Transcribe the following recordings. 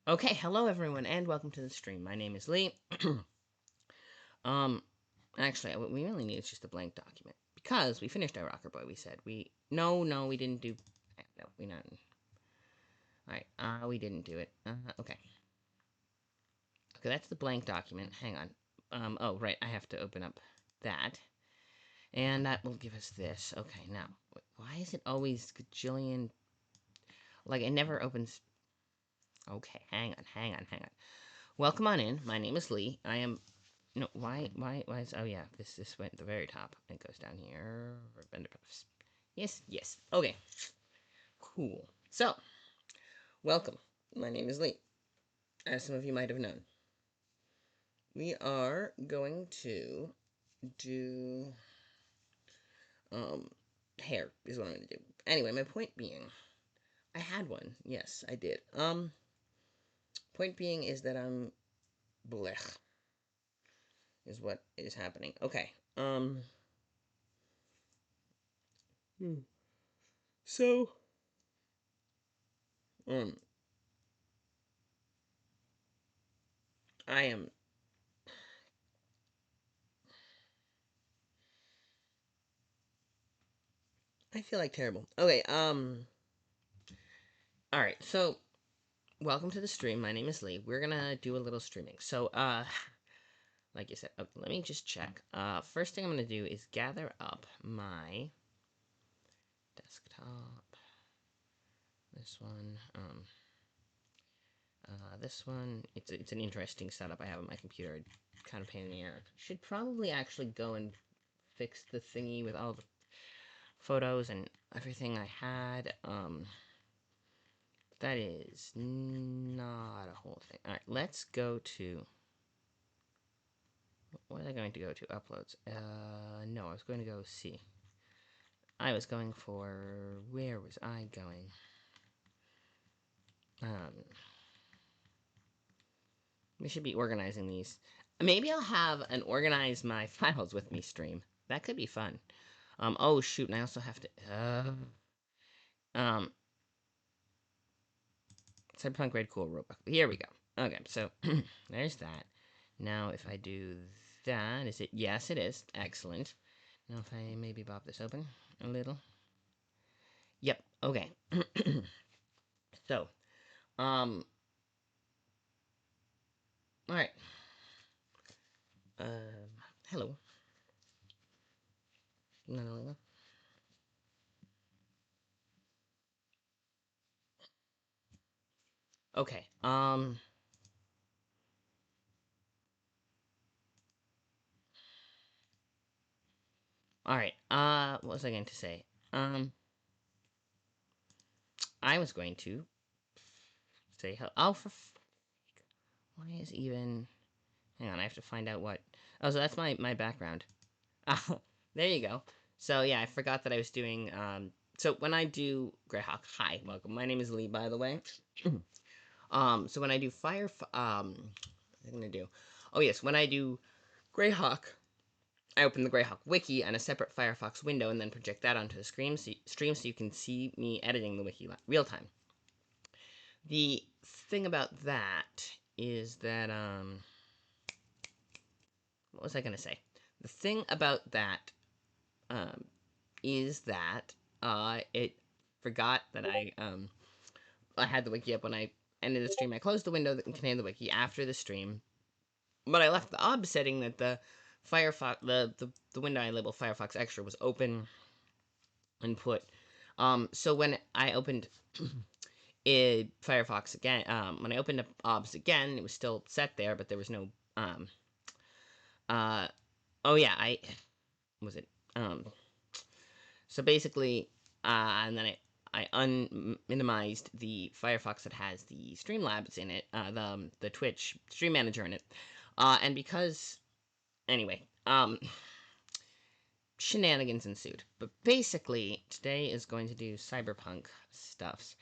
Okay, hello everyone, and welcome to the stream. My name is Lee. um, actually, what we really need is just a blank document because we finished our Rocker Boy. We said no, we didn't do. No, we not. All right, we didn't do it. Okay, that's the blank document. Hang on. Oh right, I have to open up that, and that will give us this. Okay, now why is it always gajillion? Like it never opens. Okay, hang on. Welcome on in. My name is Lee. I am. No, why is, oh yeah, this went to the very top. It goes down here, Bender Puffs. Yes, okay, cool. So, welcome. My name is Lee, as some of you might have known. We are going to do, hair is what I'm going to do. Anyway, my point being, I had one, yes, I did. Point being is that I'm blech, is what is happening. Okay, so, um, I am I feel like terrible. Okay, alright, so, welcome to the stream. My name is Lee. We're gonna do a little streaming. So, like you said, okay, let me just check. First thing I'm gonna do is gather up my desktop. This one, this one. It's an interesting setup I have on my computer. Kind of pain in the ass. Should probably actually go and fix the thingy with all the photos and everything I had. That is not a whole thing. Alright, let's go to... What was I going to go to? Uploads. No, I was going to go see. I was going for... Where was I going? We should be organizing these. Maybe I'll have an organize my files with me stream. That could be fun. Oh shoot, and I also have to... Cyberpunk Red Cool Robot. Here we go. Okay, so there's that. Now, if I do that, is it? Yes, it is. Excellent. Now, if I maybe pop this open a little. Yep. Okay. So, all right. Hello. No. Okay. All right. What was I going to say? I was going to say hello. Oh, why is even? Hang on, I have to find out what. Oh, so that's my background. There you go. So yeah, I forgot that I was doing. So when I do Greyhawk, hi, welcome. My name is Lee, by the way. So when I do what am I gonna do? Oh yes, when I do Greyhawk, I open the Greyhawk wiki and a separate Firefox window, and then project that onto the stream so you can see me editing the wiki real time. The thing about that is that what was I gonna say? The thing about that is that it forgot that I had the wiki up when I ended the stream. I closed the window that contained the wiki after the stream, but I left the ob setting that the Firefox the window I labeled Firefox Extra was open and put. So when I opened Firefox again, when I opened up obs again, it was still set there, but there was no oh yeah, I was it so basically, and then I minimized the Firefox that has the Streamlabs in it, the Twitch Stream Manager in it, and because anyway, shenanigans ensued. But basically, today is going to do cyberpunk stuffs.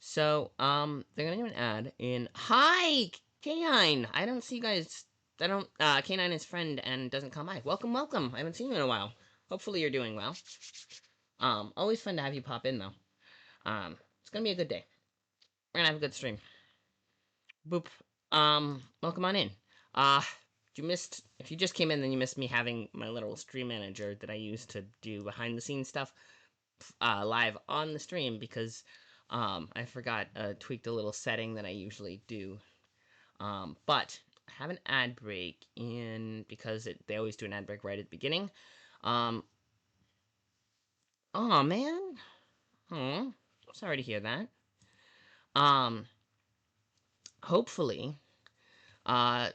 So, they're gonna do an ad in. Hi, K9. I don't see you guys. I don't. K9 is friend and doesn't come by. Welcome. I haven't seen you in a while. Hopefully, you're doing well. Always fun to have you pop in though. It's gonna be a good day. We're gonna have a good stream. Boop. Welcome on in. If you just came in, then you missed me having my little stream manager that I use to do behind the scenes stuff, live on the stream because, I forgot, tweaked a little setting that I usually do. But I have an ad break in because they always do an ad break right at the beginning. Um, oh man. Oh, sorry to hear that. Um, hopefully, uh,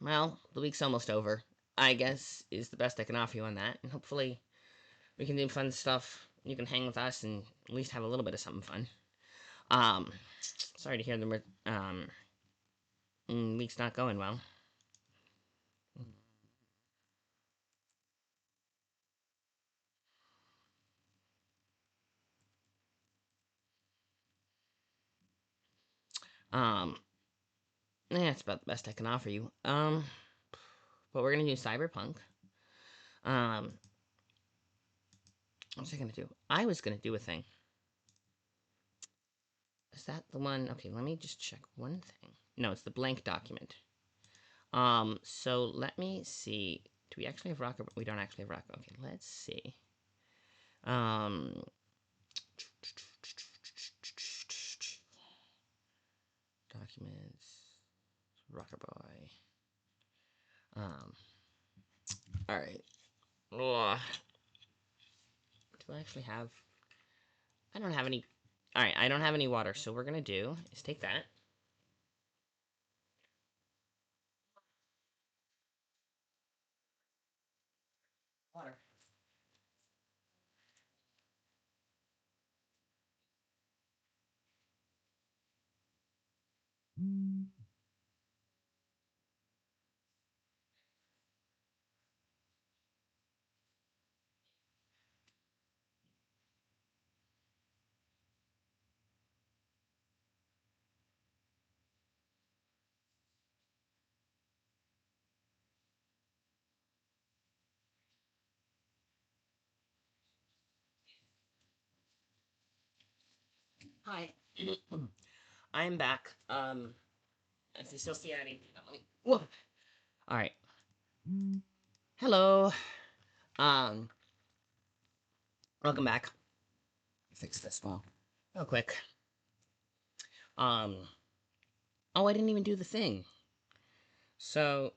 well, the week's almost over, I guess, is the best I can offer you on that. And hopefully, we can do fun stuff. You can hang with us and at least have a little bit of something fun. Um, sorry to hear week's not going well. Um, yeah, it's about the best I can offer you. But we're gonna do Cyberpunk. Um, what was I gonna do? I was gonna do a thing. Is that the one? Okay, let me just check one thing. No, it's the blank document. So let me see. Do we actually have Rocker? We don't actually have Rocker. Okay, let's see. Um, documents, Rocker Boy. All right. Ugh. Do I actually have? I don't have any. All right, I don't have any water, so we're gonna do is take that. Water. Hi. I'm back. If you still see Addie, whoa. All right. Hello. Um, welcome back. Fix this well. Real quick. Um, oh, I didn't even do the thing. So,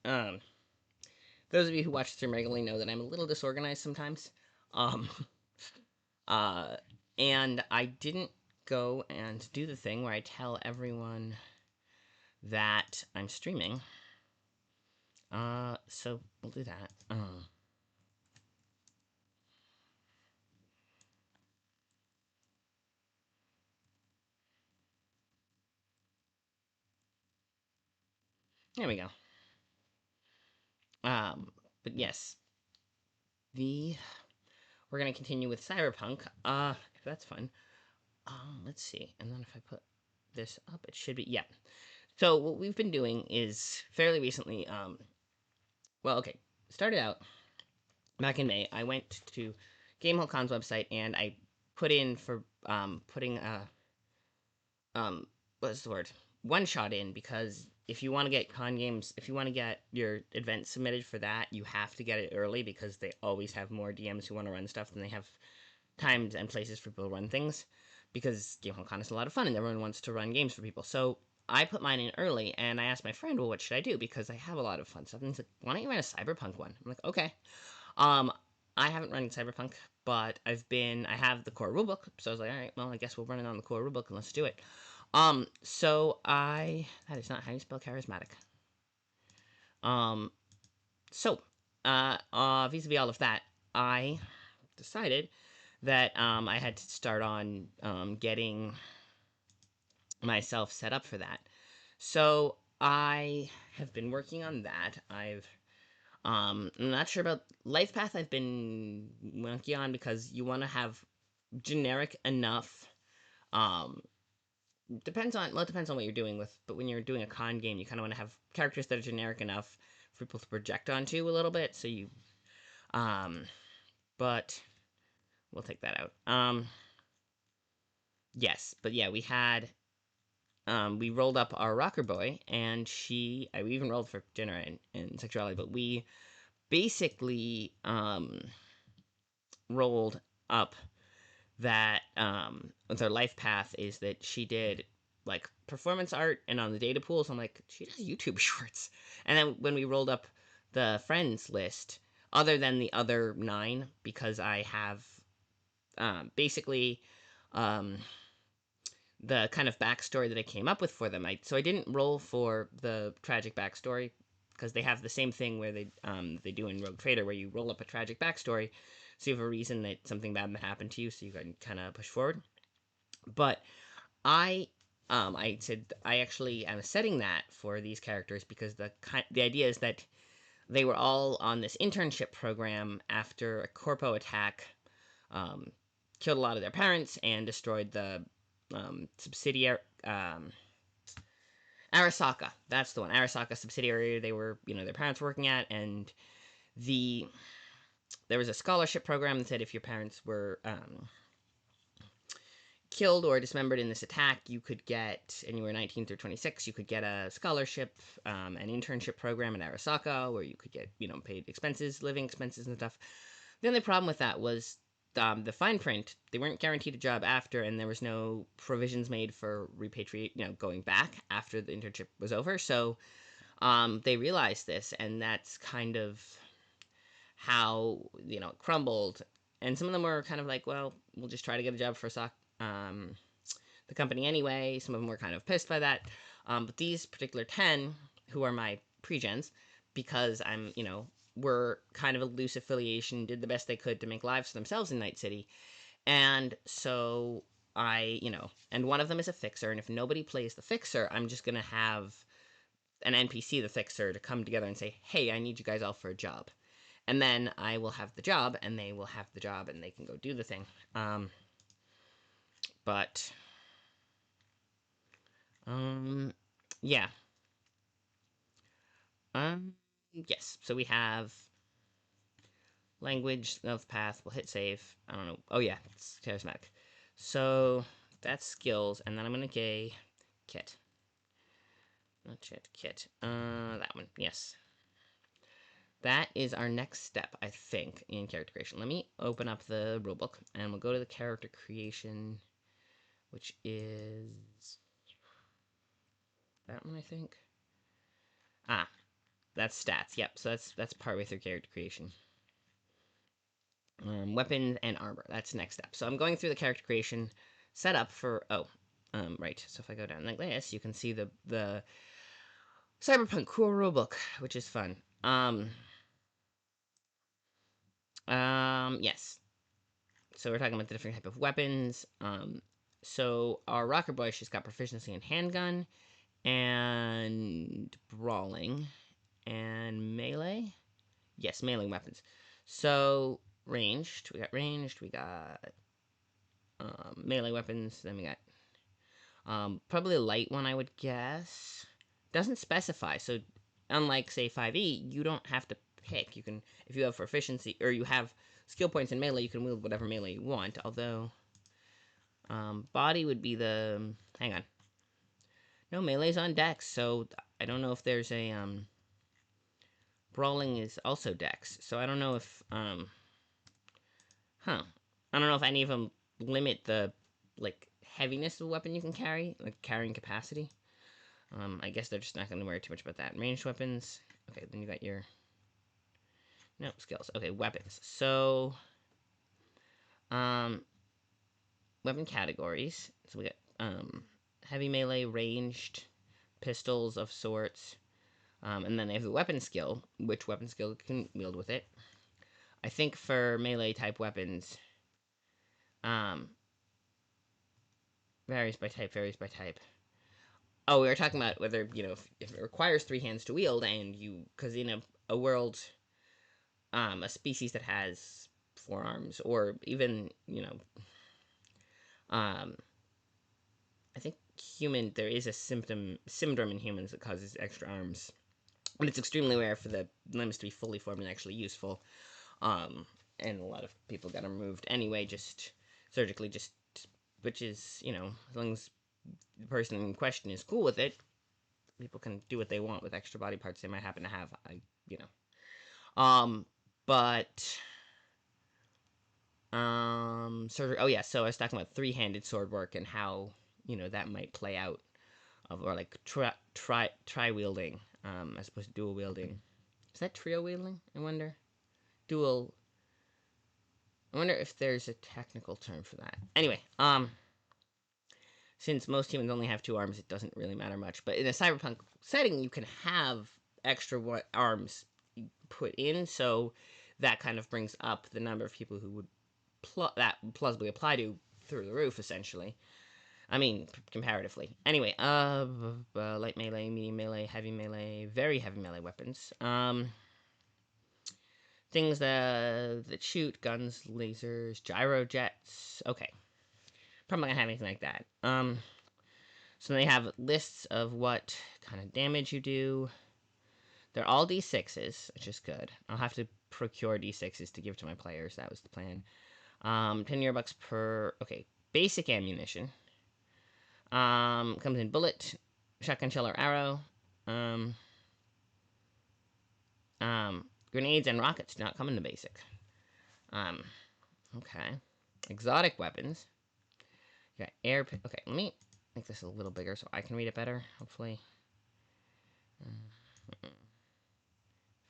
um, those of you who watch the stream regularly know that I'm a little disorganized sometimes. Um, uh, and I didn't go and do the thing where I tell everyone that I'm streaming. So we'll do that. There we go. But yes, we're gonna continue with Cyberpunk. That's fun. Let's see. And then if I put this up, it should be, yeah. So what we've been doing is fairly recently, well, okay, started out back in May. I went to GameHoldCon's website and I put in for putting a what's the word, one shot in, because if you want to get con games, if you want to get your event submitted for that, you have to get it early because they always have more DMs who want to run stuff than they have times and places for people to run things, because GameCon is a lot of fun and everyone wants to run games for people. So I put mine in early and I asked my friend, well, what should I do? Because I have a lot of fun stuff. And he's like, why don't you run a Cyberpunk one? I'm like, okay. Um, I haven't run Cyberpunk, but I have the core rulebook. So I was like, all right, well, I guess we'll run it on the core rulebook and let's do it. That is not how you spell charismatic. Um, so, vis-a-vis all of that, I decided that I had to start on getting myself set up for that. So I have been working on that. I'm not sure about Life Path. I've been working on because you want to have generic enough. Um, it depends on what you're doing with. But when you're doing a con game, you kind of want to have characters that are generic enough for people to project onto a little bit. So you, um, but we'll take that out. Yes, but yeah, we had we rolled up our rocker boy, and we even rolled for gender and sexuality, but we basically rolled up that with her life path is that she did like performance art and on the data pools. I'm like, she does YouTube shorts. And then when we rolled up the friends list, other than the other 9, because I have basically um, the kind of backstory that I came up with for them. So I didn't roll for the tragic backstory because they have the same thing where they do in Rogue Trader, where you roll up a tragic backstory, so you have a reason that something bad happened to you, so you can kind of push forward. But I said I actually am setting that for these characters because the idea is that they were all on this internship program after a corpo attack um, killed a lot of their parents and destroyed the subsidiary Arasaka. That's the one. Arasaka subsidiary. They were, their parents were working at, and the there was a scholarship program that said if your parents were killed or dismembered in this attack, you could get, and you were 19 through 26, you could get a scholarship, an internship program in Arasaka where you could get, paid expenses, living expenses and stuff. The only problem with that was the fine print. They weren't guaranteed a job after, and there was no provisions made for repatriate, going back after the internship was over. So they realized this, and that's kind of how it crumbled. And some of them were kind of like, well, we'll just try to get a job for the company anyway. Some of them were kind of pissed by that. But these particular 10, who are my pre-gens, because I'm, were kind of a loose affiliation, did the best they could to make lives for themselves in Night City. And so and one of them is a fixer, and if nobody plays the fixer, I'm just going to have an NPC, the fixer, to come together and say, hey, I need you guys all for a job. And then I will have the job, and they will have the job, and they can go do the thing. But yeah. Yes. So we have language, of path. We'll hit save. I don't know. Oh yeah, it's charismatic. So that's skills, and then I'm gonna gay kit. Not kit. Kit. That one. Yes. That is our next step, I think, in character creation. Let me open up the rulebook, and we'll go to the character creation, which is that one, I think. Ah, that's stats. Yep. So that's partway through character creation. Weapons and armor. That's next step. So I'm going through the character creation setup for. Right. So if I go down like this, you can see the Cyberpunk cool rulebook, which is fun. Yes. So we're talking about the different type of weapons. So our rocker boy, she's got proficiency in handgun and brawling and melee. Yes, melee weapons. So ranged. We got ranged. We got melee weapons. Then we got probably a light one, I would guess. Doesn't specify. So unlike say 5e, you don't have to pick. You can, if you have proficiency or you have skill points in melee, you can wield whatever melee you want. Although body would be the. Hang on. No, melee's on dex, so I don't know if there's a brawling is also dex. So I don't know if I don't know if any of them limit the like heaviness of a weapon you can carry, like carrying capacity. I guess they're just not going to worry too much about that. Ranged weapons. Okay, then you got your skills. Okay, weapons. So weapon categories. So we got heavy melee, ranged, pistols of sorts, and then they have the weapon skill. Which weapon skill you can wield with it? I think for melee type weapons, varies by type. Varies by type. Oh, we were talking about whether if it requires 3 hands to wield, and because in a world, a species that has 4 arms, or even I think there is a syndrome in humans that causes extra arms, but it's extremely rare for the limbs to be fully formed and actually useful. And a lot of people got them removed anyway, just surgically, which is as long as the person in question is cool with it, people can do what they want with extra body parts they might happen to have. You know. But surgery. Oh yeah, so I was talking about three-handed sword work and how that might play out, or like tri wielding, as opposed to dual wielding. Is that trio wielding? I wonder. Dual. I wonder if there's a technical term for that. Anyway, since most humans only have two arms, it doesn't really matter much. But in a cyberpunk setting, you can have extra arms put in, so that kind of brings up the number of people who would that plausibly apply to through the roof, essentially. I mean, comparatively. Anyway, light melee, medium melee, heavy melee, very heavy melee weapons. Things that shoot, guns, lasers, gyro jets. Okay. Probably not gonna have anything like that. So they have lists of what kind of damage you do. They're all D6s, which is good. I'll have to procure D6s to give to my players. That was the plan. 10 Eurobucks per... Okay, basic ammunition. Comes in bullet, shotgun shell or arrow. Grenades and rockets do not come in the basic. Okay. Exotic weapons. You got air... Okay, let me make this a little bigger so I can read it better, hopefully. If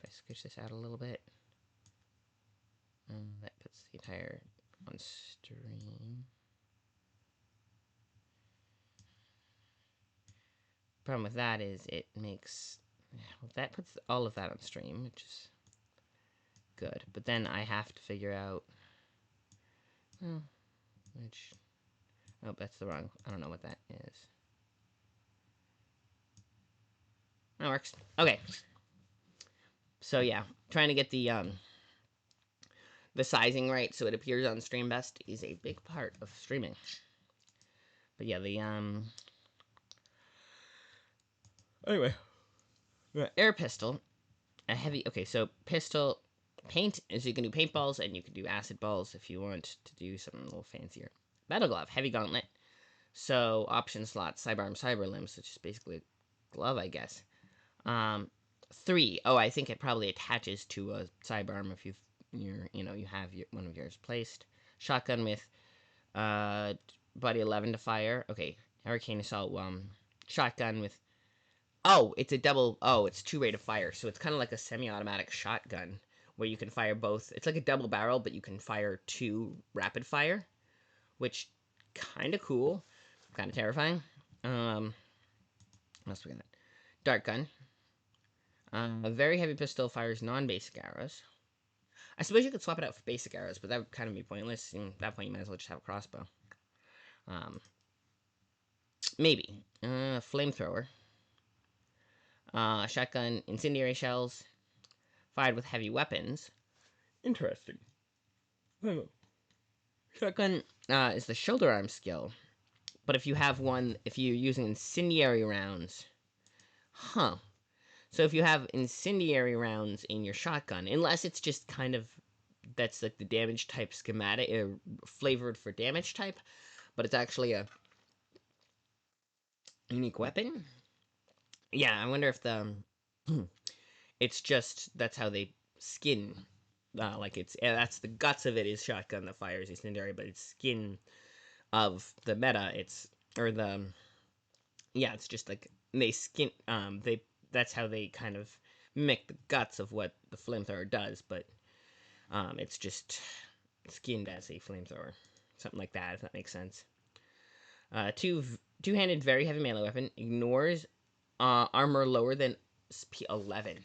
I scooch this out a little bit. That puts the entire on stream. Problem with that is it makes... Well, that puts all of that on stream, which is good. But then I have to figure out... Well, which... Oh, that's the wrong... I don't know what that is. That works. Okay. So yeah, trying to get the sizing right so it appears on stream best is a big part of streaming. But yeah, the anyway, air pistol, a heavy. Okay, so pistol paint is you can do paintballs and you can do acid balls if you want to do something a little fancier. Battle glove, heavy gauntlet. So option slot, sidearm, cyber limbs, which is basically a glove, I guess. 3. Oh, I think it probably attaches to a sidearm if you have one of yours placed. Shotgun with body 11 to fire. Okay, hurricane assault. Shotgun with... Oh, it's a double... Oh, it's 2 rate of fire, so it's kind of like a semi-automatic shotgun where you can fire both. It's like a double barrel, but you can fire 2 rapid fire, which kind of cool, kind of terrifying. What else we got? Dart gun. A very heavy pistol fires non-basic arrows. I suppose you could swap it out for basic arrows, but that would kind of be pointless. And at that point, you might as well just have a crossbow. Maybe. Flamethrower. Shotgun, incendiary shells. Fired with heavy weapons. Interesting. Shotgun is the shoulder arm skill. But if you have one, if you're using incendiary rounds... Huh. So if you have incendiary rounds in your shotgun, unless it's just kind of, that's like the damage type schematic, flavored for damage type, but it's actually a unique weapon. Yeah, I wonder if the, it's just, that's how they skin, like it's, that's the guts of it is shotgun that fires incendiary, but it's skin of the meta, it's, or the, yeah, it's just like, they skin, that's how they kind of mimic the guts of what the flamethrower does, but it's just skinned as a flamethrower. Something like that, if that makes sense. Two-handed, very heavy melee weapon. Ignores armor lower than P11.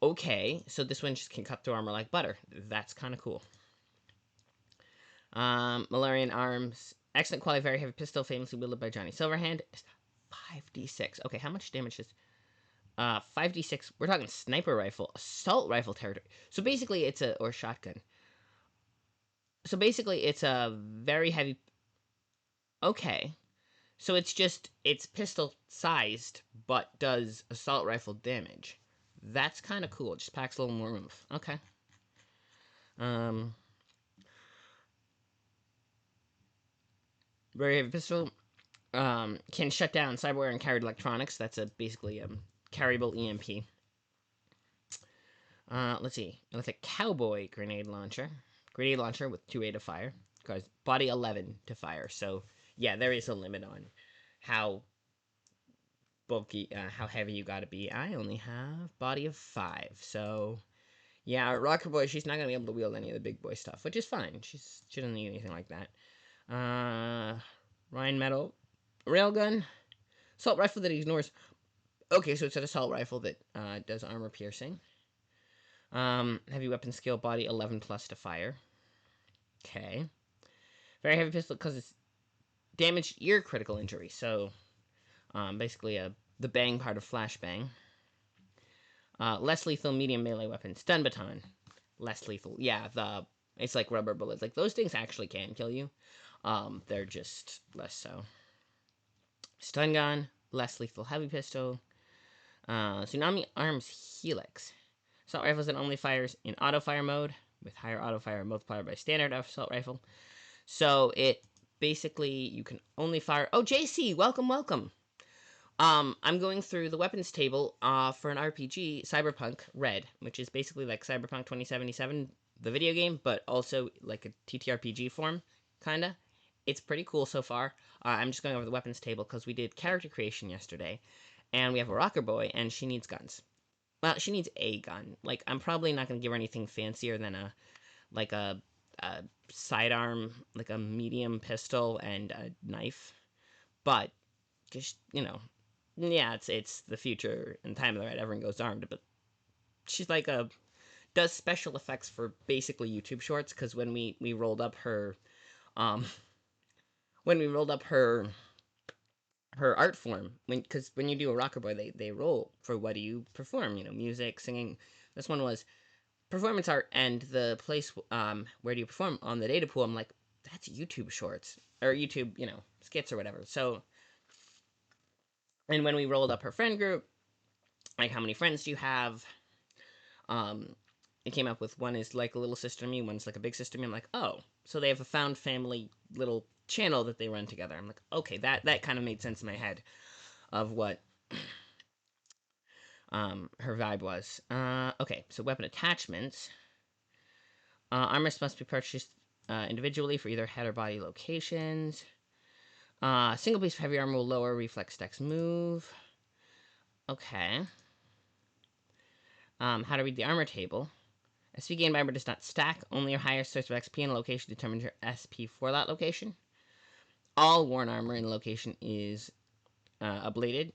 Okay, so this one just can cut through armor like butter. That's kind of cool. Malarian arms. Excellent quality, very heavy pistol, famously wielded by Johnny Silverhand. 5d6. Okay, how much damage is... 5d6. We're talking sniper rifle, assault rifle territory. So basically, it's a... Or shotgun. So basically, it's a very heavy... Okay. So it's just... It's pistol-sized, but does assault rifle damage. That's kind of cool. It just packs a little more oomph. Okay. Very heavy pistol. can shut down cyberware and carried electronics. That's basically a carryable EMP. Let's see. With a cowboy grenade launcher with 2 rate of fire. Because body 11 to fire. So yeah, there is a limit on how bulky, how heavy you gotta be. I only have body of 5, so yeah, Rocker Boy, she's not gonna be able to wield any of the big boy stuff, which is fine. She doesn't need anything like that. Rhine Metal Railgun, assault rifle that ignores. Okay, so it's an assault rifle that does armor piercing. Heavy weapon skill, body 11 plus to fire. Okay. Very heavy pistol because it's damaged ear critical injury. So, basically the bang part of flashbang. Less lethal medium melee weapon, stun baton. Less lethal. Yeah, it's like rubber bullets. Like those things actually can kill you. They're just less so. Stun gun, less lethal heavy pistol. Tsunami Arms Helix. Assault rifles that only fires in auto fire mode with higher auto fire multiplier by standard assault rifle. So it basically you can only fire. Oh, JC, welcome. I'm going through the weapons table for an RPG, Cyberpunk Red, which is basically like Cyberpunk 2077, the video game, but also like a TTRPG form, kinda. It's pretty cool so far. I'm just going over the weapons table because we did character creation yesterday, and we have a rocker boy, and she needs guns. Well, she needs a gun. Like, I'm probably not going to give her anything fancier than a sidearm, like a medium pistol and a knife. But, just, yeah, it's the future and time of the right, everyone goes armed, but she's like does special effects for basically YouTube shorts, because when we rolled up her, when we rolled up her art form, because when you do a rocker boy, they roll for what do you perform, music, singing. This one was performance art, and the place, where do you perform on the data pool, I'm like, that's YouTube shorts, or YouTube, skits or whatever. So, and when we rolled up her friend group, like, how many friends do you have? It came up with one is like a little sister to me, one's like a big sister to me. I'm like, oh, so they have a found family little channel that they run together. I'm like, okay, that kind of made sense in my head of what her vibe was. Okay, so weapon attachments. Armor must be purchased individually for either head or body locations. Single piece of heavy armor will lower reflex dex move. Okay. How to read the armor table. SP gained by armor does not stack. Only your highest source of XP in a location determines your SP for that location. All worn armor in a location is ablated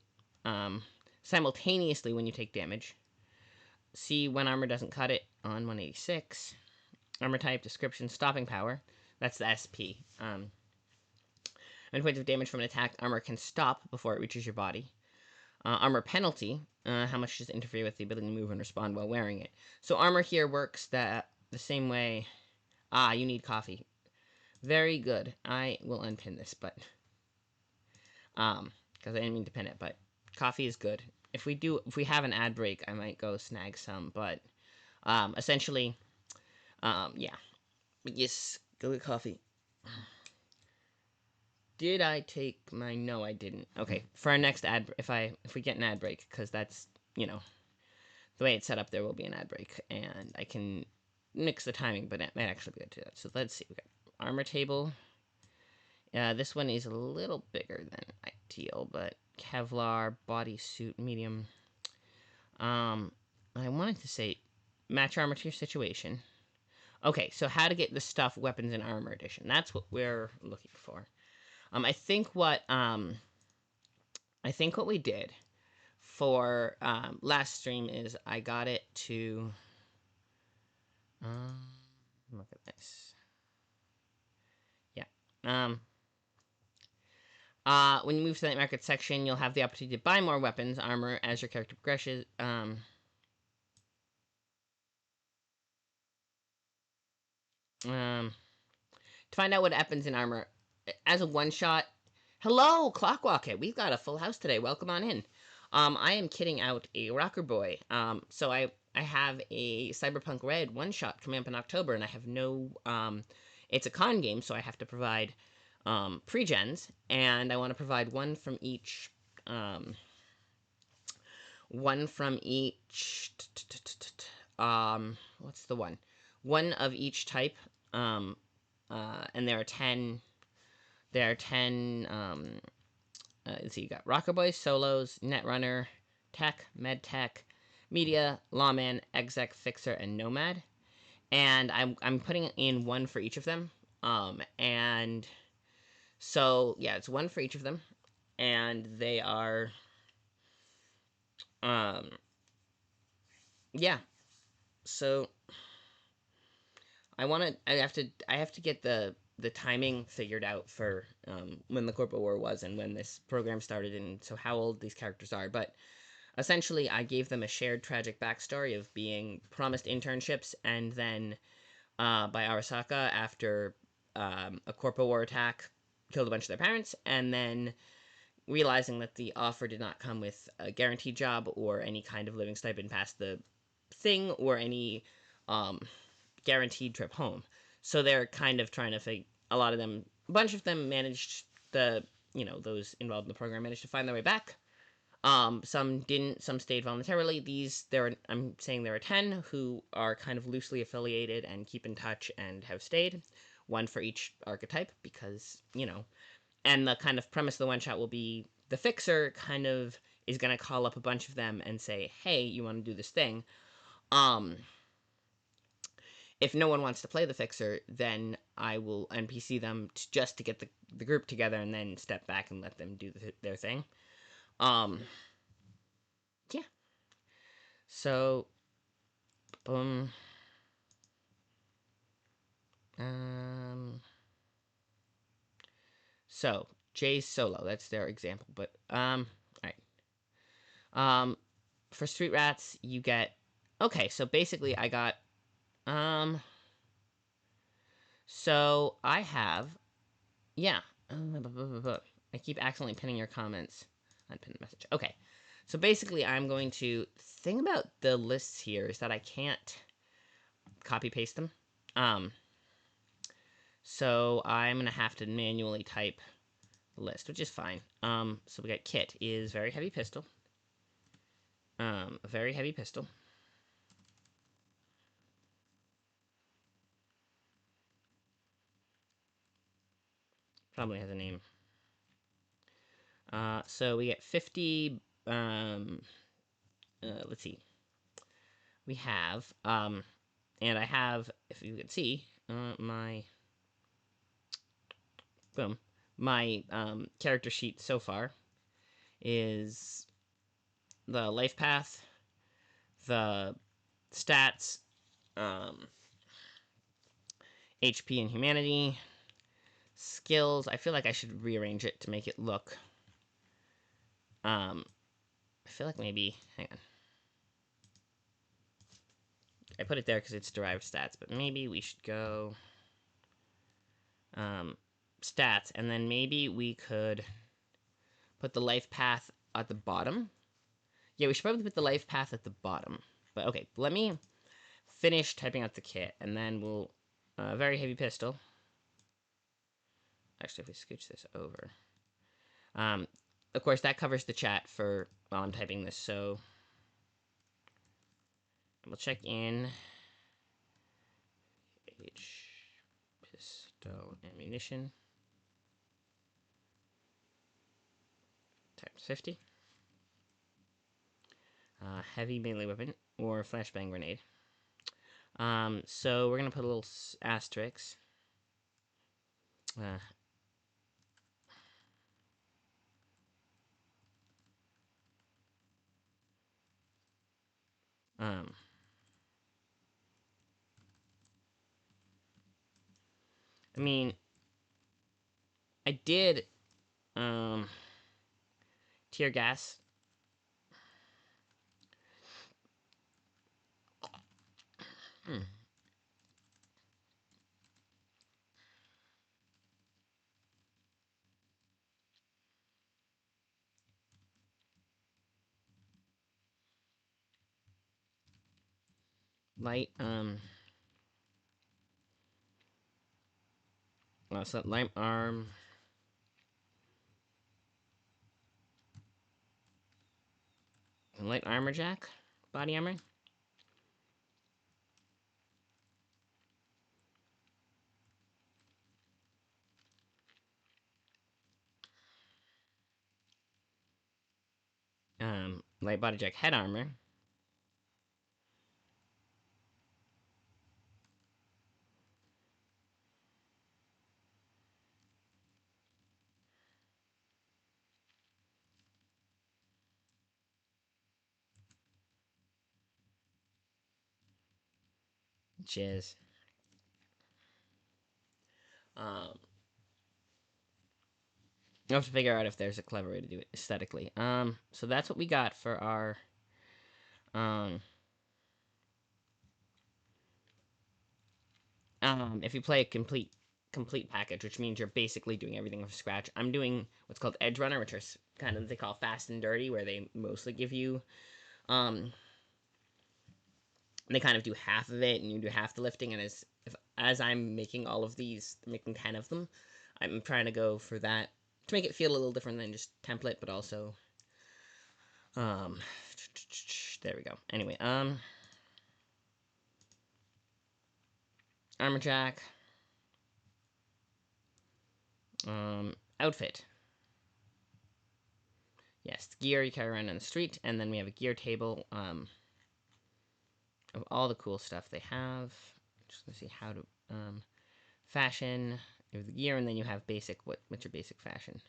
simultaneously when you take damage. See when armor doesn't cut it on 186. Armor type, description, stopping power. That's the SP. When points of damage from an attack, armor can stop before it reaches your body. Armor penalty, how much does it interfere with the ability to move and respond while wearing it? So armor here works the same way. You need coffee. Very good. I will unpin this, but because I didn't mean to pin it, but coffee is good. If we have an ad break, I might go snag some, but essentially, yeah. But yes, go get coffee. Did I take my? No, I didn't. Okay, for our next ad, if we get an ad break, because that's the way it's set up, there will be an ad break, and I can mix the timing, but it might actually be good to do that. So let's see. We got armor table. This one is a little bigger than ideal, but Kevlar bodysuit medium. I wanted to say match armor to your situation. Okay, so how to get the stuff, weapons, and armor edition. That's what we're looking for. I think what we did for last stream is I got it to look at this. Yeah. When you move to that market section, you'll have the opportunity to buy more weapons, armor as your character progresses. To find out what happens in armor as a one shot. Hello, Clockwalker. We've got a full house today. Welcome on in. I am kitting out a rocker boy. So I have a Cyberpunk Red one shot coming up in October, and I have no. It's a con game, so I have to provide pre-gens, and I want to provide one from each. What's the one? One of each type. And there are 10. There are 10. Let's see. You got Rocker Boy, Solos, Netrunner, Tech, Med Tech, Media, Lawman, Exec, Fixer, and Nomad. And I'm putting in one for each of them. And so yeah, it's one for each of them, and they are yeah. So I have to get the timing figured out for when the Corpo War was and when this program started, and so how old these characters are. But essentially, I gave them a shared tragic backstory of being promised internships and then by Arasaka after a Corpo War attack killed a bunch of their parents, and then realizing that the offer did not come with a guaranteed job or any kind of living stipend past the thing or any um, guaranteed trip home. So they're kind of trying to figure. A lot of them, a bunch of them managed those involved in the program managed to find their way back. Some didn't. Some stayed voluntarily. I'm saying there are 10 who are kind of loosely affiliated and keep in touch and have stayed. One for each archetype because and the kind of premise of the one shot will be the fixer kind of is going to call up a bunch of them and say, hey, you want to do this thing. If no one wants to play the fixer, then I will NPC them just to get the group together and then step back and let them do their thing. Yeah. So, boom. So Jay's solo. That's their example. But all right. For Street Rats, you get so basically I got so I have yeah. I keep accidentally pinning your comments. Unpin the message. Okay. So basically I'm going to thing about the lists here is that I can't copy paste them. So I'm gonna have to manually type the list, which is fine. So we got Kit is very heavy pistol. A very heavy pistol. Probably has a name. So we get 50. Let's see. We have and I have, if you can see, my character sheet so far is the life path, the stats, HP and humanity, skills. I feel like I should rearrange it to make it look. I feel like maybe. Hang on. I put it there because it's derived stats, but maybe we should go stats, and then maybe we could put the life path at the bottom. Yeah, we should probably put the life path at the bottom. But okay, let me finish typing out the kit, and then we'll very heavy pistol. Actually, if we scooch this over, of course that covers the chat for while I'm typing this. So we'll check in. H pistol ammunition times 50. Heavy melee weapon or flashbang grenade. So we're gonna put a little asterisk. I mean, I did tear gas. Light so light arm light armor jack, body armor. Light body jack head armor. Which is I have to figure out if there's a clever way to do it aesthetically. So that's what we got for our if you play a complete package, which means you're basically doing everything from scratch. I'm doing what's called Edge Runner, which are kind of they call fast and dirty, where they mostly give you they kind of do half of it and you do half the lifting. And as I'm making all of these, making 10 of them, I'm trying to go for that to make it feel a little different than just template, but also there we go. Anyway, armor jack, outfit. Yes, gear you carry around on the street, and then we have a gear table of all the cool stuff they have. Just gonna see how to fashion. You have the gear, and then you have basic. What's your basic fashion?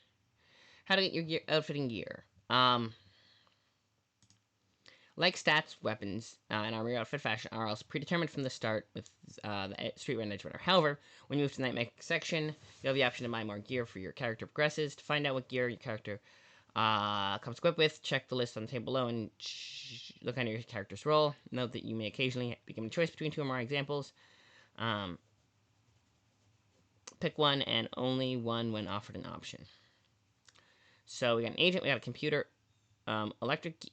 How to get your gear, outfitting gear. Like stats, weapons, and armor outfit fashion are also predetermined from the start with the Street Run Edge Runner. However, when you move to the Nightmare section, you have the option to buy more gear for your character progresses. To find out what gear your character comes equipped with, check the list on the table below and look under your character's role. Note that you may occasionally be given a choice between two or more examples. Pick one and only one when offered an option. So we got an agent, we got a computer, electric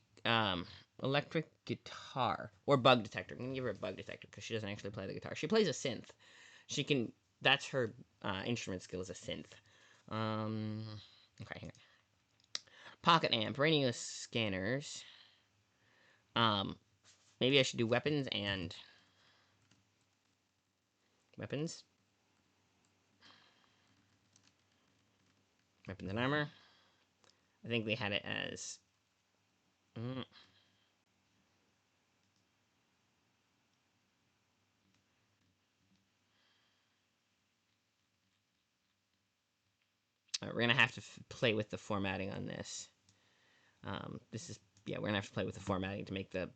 guitar, or bug detector. I'm gonna give her a bug detector because she doesn't actually play the guitar. She plays a synth. She can. That's her instrument skill is a synth. Okay, here. Pocket amp, radio scanners. Maybe I should do weapons and weapons. Weapons and armor. I think they had it as. We're gonna have to play with the formatting on this. This is we're gonna have to play with the formatting to make the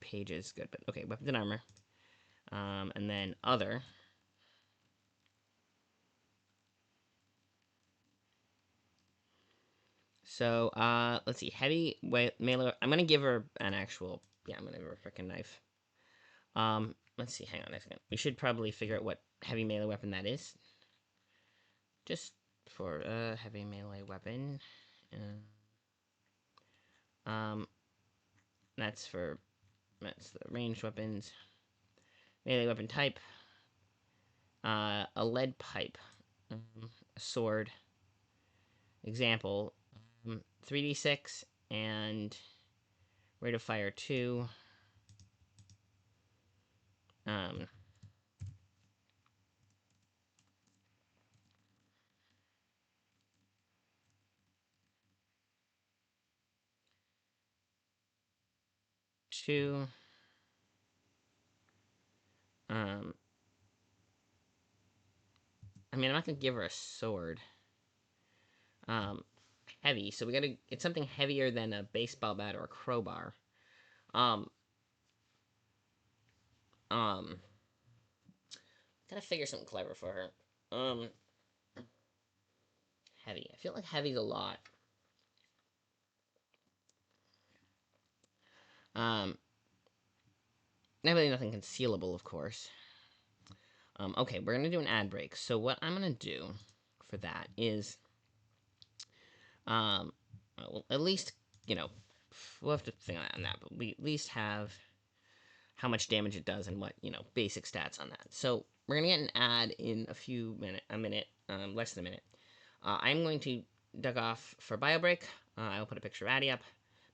pages good. But okay, weapons and armor, and then other. So let's see, heavy melee. I'm gonna give her an actual. Yeah, I'm gonna give her a freaking knife. Let's see. Hang on a second. We should probably figure out what heavy melee weapon that is. Just for a heavy melee weapon. That's the ranged weapons. Melee weapon type. A lead pipe. A sword. Example. 3d6 and rate of fire 2. 2. I mean, I'm not gonna give her a sword. Heavy, so we gotta. It's something heavier than a baseball bat or a crowbar. Gotta figure something clever for her. Heavy. I feel like heavy's a lot. Really nothing concealable, of course. Okay, we're gonna do an ad break. So what I'm gonna do for that is, well, at least we'll have to think on that, but we at least have how much damage it does and what basic stats on that. So we're gonna get an ad in a minute, less than a minute. I'm going to duck off for bio break. I'll put a picture of Addy up.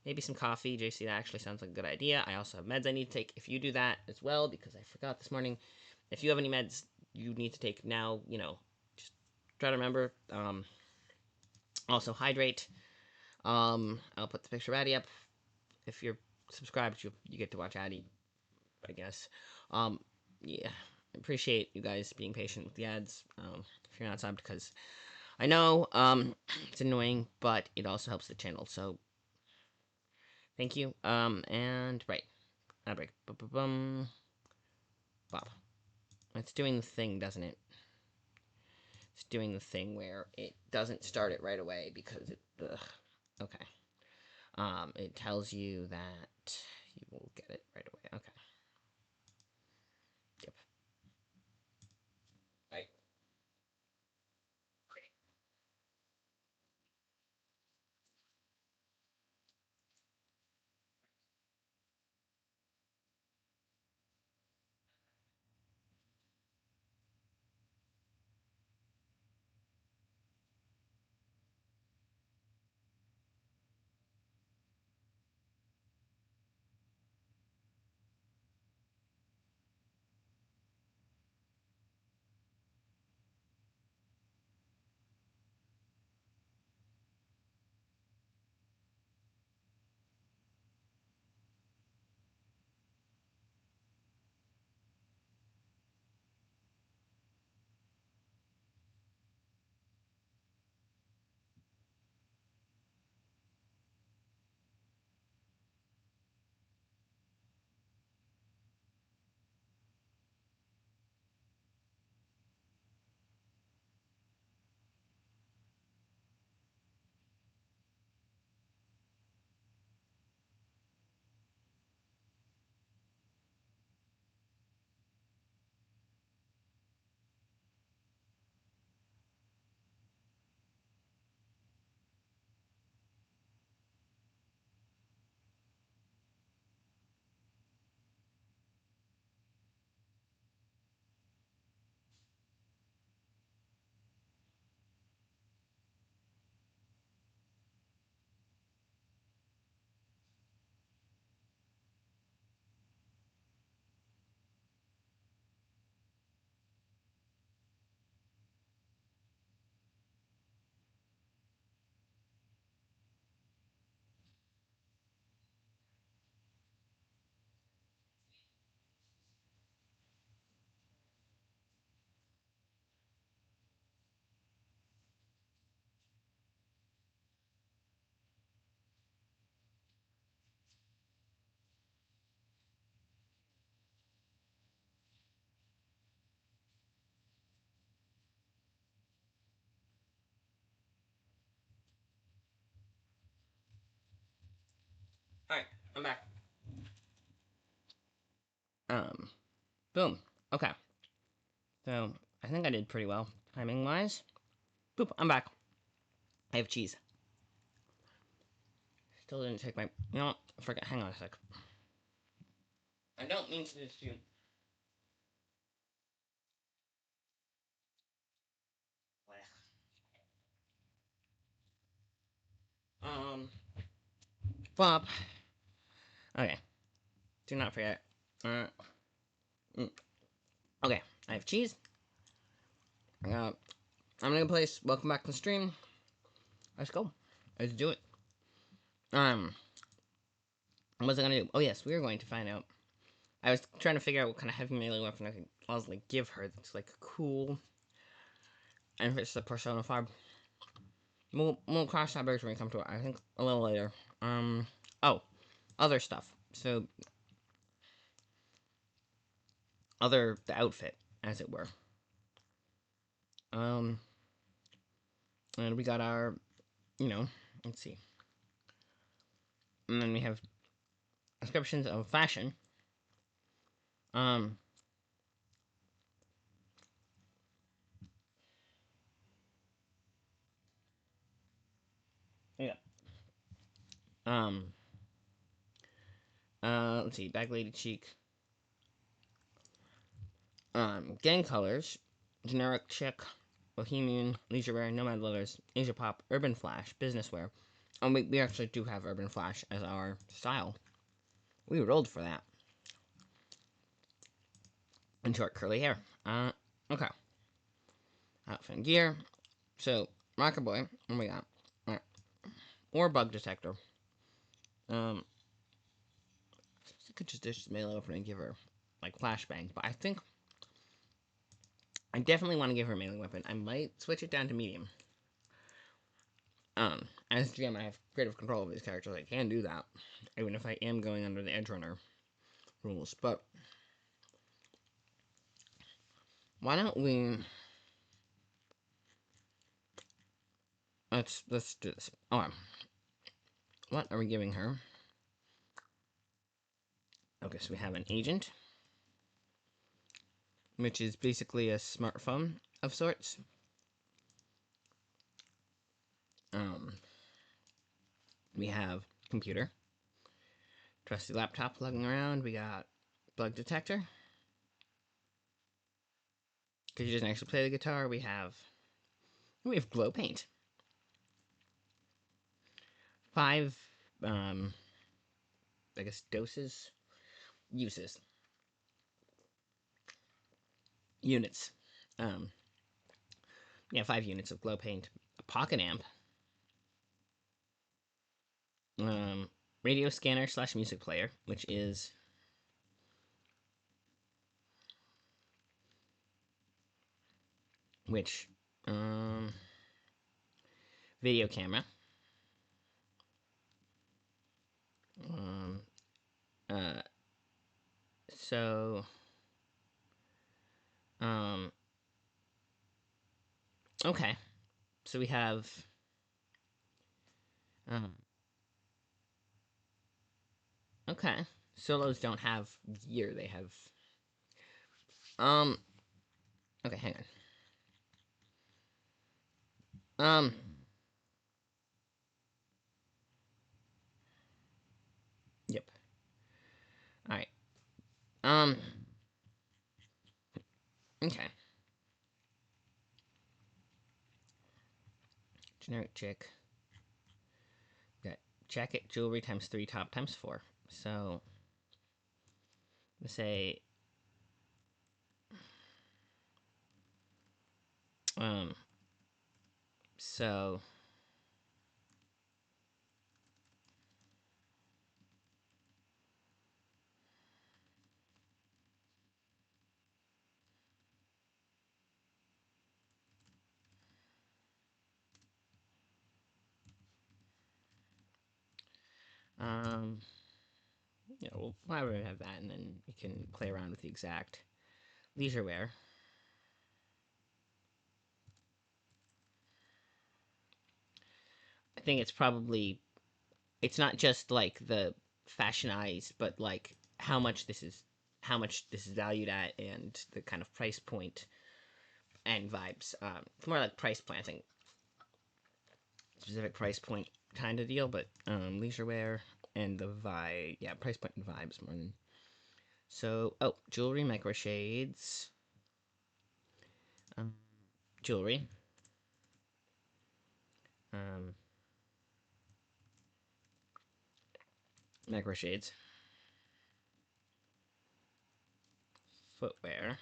maybe some coffee. JC, that actually sounds like a good idea. I also have meds I need to take. If you do that as well, because I forgot this morning, if you have any meds you need to take now, just try to remember. Also hydrate. I'll put the picture of Addy up. If you're subscribed, you get to watch Addy, I guess. Yeah, I appreciate you guys being patient with the ads. If you're not subbed, because I know it's annoying, but it also helps the channel. So thank you. And right, ad break. Bob. It's doing the thing, doesn't it? It's doing the thing where it doesn't start it right away because it. Ugh. Okay. It tells you that you will get it right away. Okay. Yep. Right. All right. I'm back. Boom. Okay. So I think I did pretty well timing wise. Boop. I'm back. I have cheese. Still didn't take my. You know what? Forget. Hang on a sec. I don't mean to do. Um. Flop. Okay. Do not forget. Uh. mm, Okay. I have cheese. I'm gonna place. Welcome back to the stream. Let's go. Let's do it. Um. What was I gonna do? Oh yes, we were going to find out. I was trying to figure out what kind of heavy melee weapon I could possibly give her that's like cool. And if it's the Persona 5. We'll cross that bridge when we come to it, I think, a little later. Oh, other stuff. So, the outfit, as it were. Um, and we got our, let's see. And then we have descriptions of fashion. Um, yeah. Um, let's see, Bag Lady Cheek. Gang colors, generic chic, bohemian, leisure wear, nomad lovers, Asia pop, urban flash, business wear, we actually do have Urban Flash as our style. We rolled for that. And short curly hair. Okay. Outfit and gear. So, Rocket Boy, what we got? Alright. Or Bug Detector. I could just mail over and give her, like, flashbang, but I think I definitely want to give her a melee weapon. I might switch it down to medium. As GM, I have creative control of these characters. I can do that, even if I am going under the Edgerunner rules. But why don't we? Let's do this. Oh, what are we giving her? Okay, so we have an agent, which is basically a smartphone of sorts. We have computer, trusty laptop plugging around. We got bug detector, because she doesn't actually play the guitar. We have glow paint. 5, I guess units. Yeah, 5 units of glow paint. A pocket amp. Radio scanner / music player, which is video camera. Uh, so, okay. So we have, okay. Solos don't have gear, they have, okay, hang on. Yep. Alright. Okay. Generic chick. Got jacket, jewelry times 3, top times 4. So, let's say, so, yeah, we'll probably have that, and then we can play around with the exact leisure wear. I think it's not just like the fashionized, but like how much this is valued at, and the kind of price point and vibes. It's more like price point, I think, specific price point kind of deal, but leisure wear and the vibe, yeah, price point and vibes more than. So, jewelry, micro shades, jewelry, um, micro shades, footwear,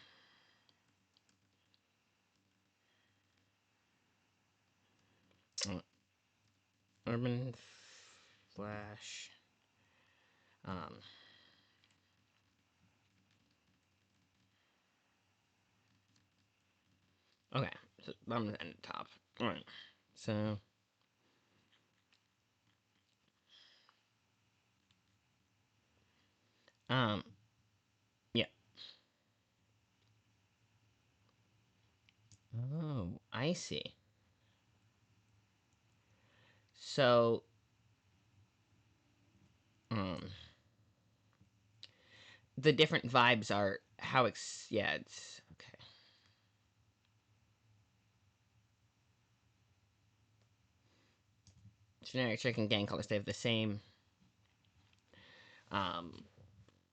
urban flash, okay, so bottom and top. Alright, so yeah. Oh, I see. So, the different vibes are how yeah, it's okay. Generic chicken gang colors, they have the same.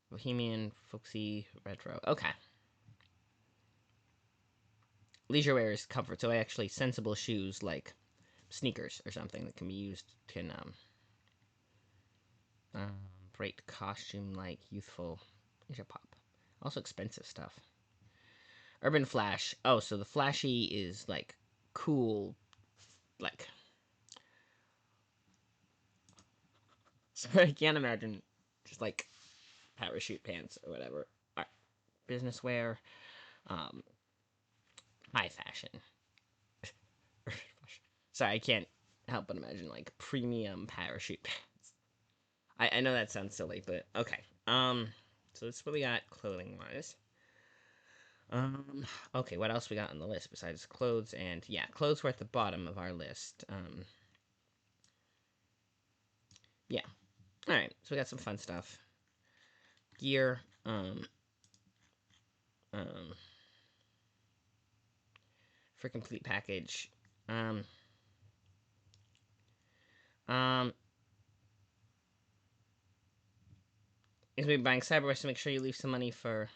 Bohemian, folksy, retro. Okay. Leisure wear is comfort, so actually sensible shoes like sneakers or something that can be used, can bright costume like youthful Asia pop. Also expensive stuff. Urban Flash. Oh, so the flashy is like cool, like. So I can't imagine just like parachute pants or whatever. All right. Business wear, um, high fashion. Sorry, I can't help but imagine like premium parachute pants. I know that sounds silly, but okay. So that's what we got clothing wise. Okay, what else we got on the list besides clothes? And yeah, clothes were at the bottom of our list. Yeah. All right, so we got some fun stuff. Gear. Um, for complete package. Um, um, is we buying Cyberwest to make sure you leave some money for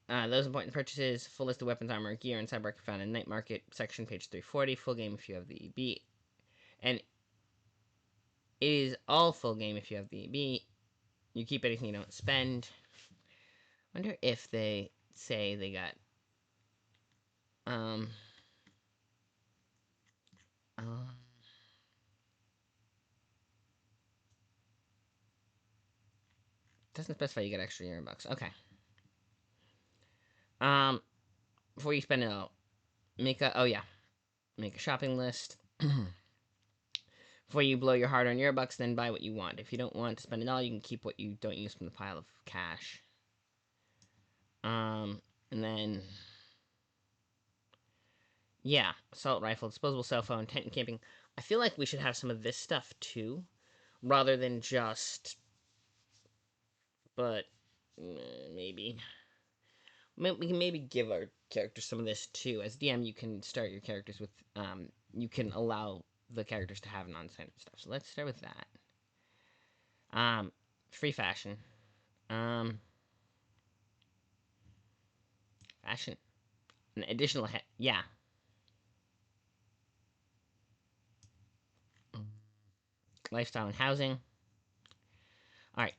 those important purchases. Full list of weapons, armor, gear, and cyber found in Night Market section, page 340. Full game if you have the EB, and it is all full game if you have the EB. You keep anything you don't spend. Wonder if they say they got um. Um, doesn't specify you get extra $100. Okay. Before you spend it all, make a shopping list. Before you blow your hard-earned $100, then buy what you want. If you don't want to spend it all, you can keep what you don't use from the pile of cash. And then yeah, assault rifle, disposable cell phone, tent and camping. I feel like we should have some of this stuff too, rather than just. But maybe we can maybe give our characters some of this too. As DM, you can start your characters with you can allow the characters to have non-standard stuff. So let's start with that. Free fashion. Fashion. An additional yeah. Lifestyle and housing. All right.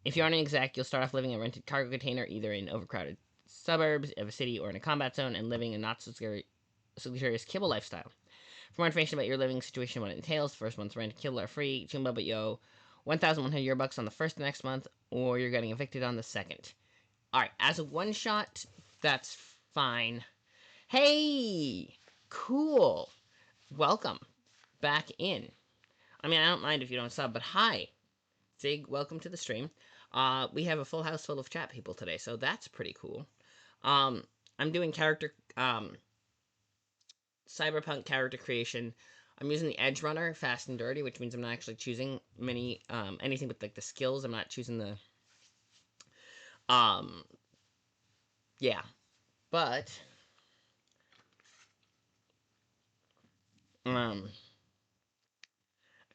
If you aren't an exec, you'll start off living in a rented cargo container, either in overcrowded suburbs of a city or in a combat zone, and living a not so luxurious kibble lifestyle. For more information about your living situation and what it entails, first month's rent and kibble are free. Chumba, but yo, 1,100 $1 on the first of next month, or you're getting evicted on the second. All right, as a one shot, that's fine. Hey, cool. Welcome back in. I mean, I don't mind if you don't sub, but hi, Zig. Welcome to the stream. We have a full house full of chat people today, so that's pretty cool. I'm doing cyberpunk character creation. I'm using the Edge Runner, fast and dirty, which means I'm not actually choosing anything with like the skills. I'm not choosing the yeah, but I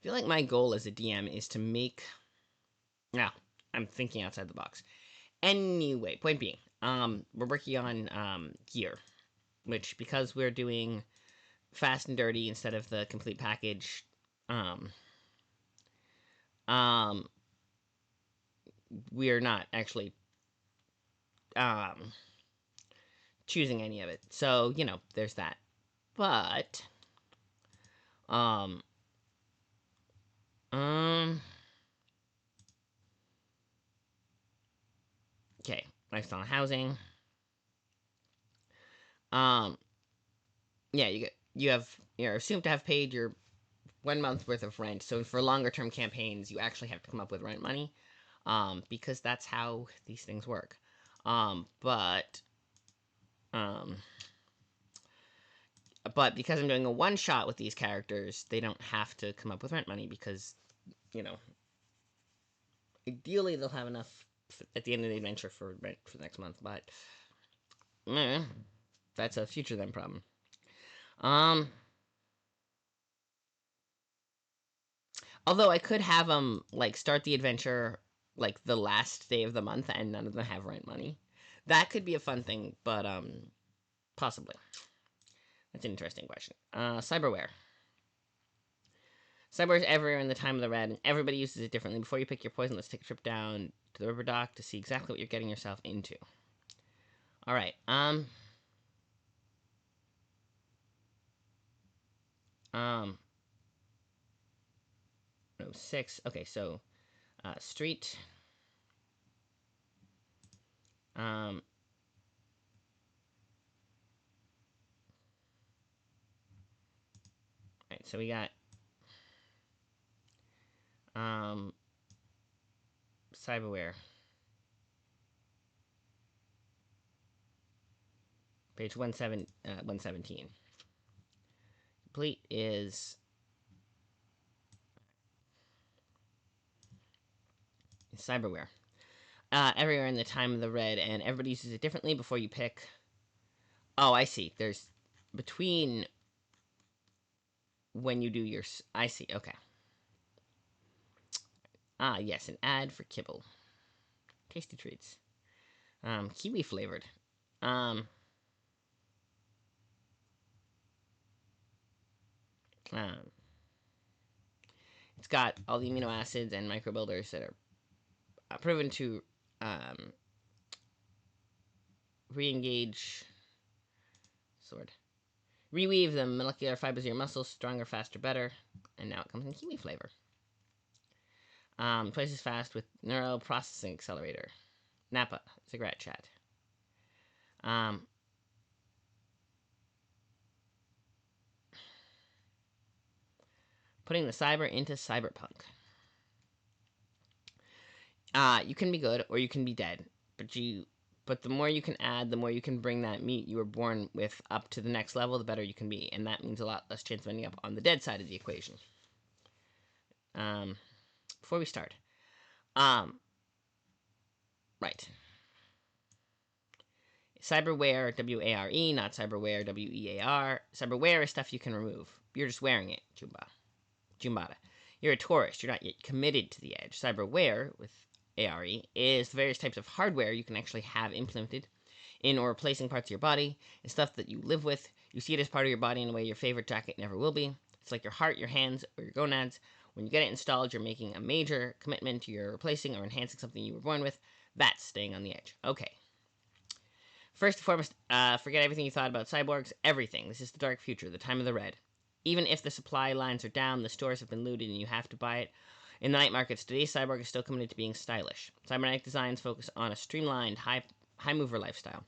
feel like my goal as a DM is to make. Now, I'm thinking outside the box. Anyway, point being, we're working on gear, which because we're doing fast and dirty instead of the complete package, we're not actually choosing any of it. So there's that. But um um okay, lifestyle and housing. Um yeah, you're assumed to have paid your 1 month worth of rent. So for longer term campaigns, you actually have to come up with rent money. Because that's how these things work. But because I'm doing a one shot with these characters, they don't have to come up with rent money because, ideally they'll have enough at the end of the adventure for rent for the next month. But that's a future them problem. Although I could have them like start the adventure like the last day of the month and none of them have rent money. That could be a fun thing, but possibly. It's an interesting question. Cyberware. Cyberware is everywhere in the time of the red, and everybody uses it differently. Before you pick your poison, let's take a trip down to the river dock to see exactly what you're getting yourself into. All right. No, 6. Okay, so street. Right, so we got cyberware. Page 117. Complete is cyberware. Everywhere in the time of the red, and everybody uses it differently. Before you pick. Oh, I see. There's between when you do your. I see. Okay. Ah, yes, an ad for kibble. Tasty treats. Kiwi flavored. Um, it's got all the amino acids and microbuilders that are proven to re-engage. Sword. Reweave the molecular fibers of your muscles, stronger, faster, better. And now it comes in kiwi flavor. Twice as fast with neural processing accelerator. Napa, cigarette chat. Putting the cyber into cyberpunk. You can be good or you can be dead, but the more you can add, the more you can bring that meat you were born with up to the next level, the better you can be, and that means a lot less chance of ending up on the dead side of the equation. Before we start, right. Cyberware, W-A-R-E, not cyberware, W-E-A-R. Cyberware is stuff you can remove. You're just wearing it, Jumbata. You're a tourist. You're not yet committed to the edge. Cyberware, with A-R-E, is the various types of hardware you can actually have implemented in or replacing parts of your body. It's stuff that you live with. You see it as part of your body in a way your favorite jacket never will be. It's like your heart, your hands, or your gonads. When you get it installed, you're making a major commitment to your replacing or enhancing something you were born with. That's staying on the edge. Okay. First and foremost, forget everything you thought about cyborgs. Everything. This is the dark future, the time of the red. Even if the supply lines are down, the stores have been looted, and you have to buy it. In the night markets, today's cyborg is still committed to being stylish. Cybernetic designs focus on a streamlined, high mover lifestyle.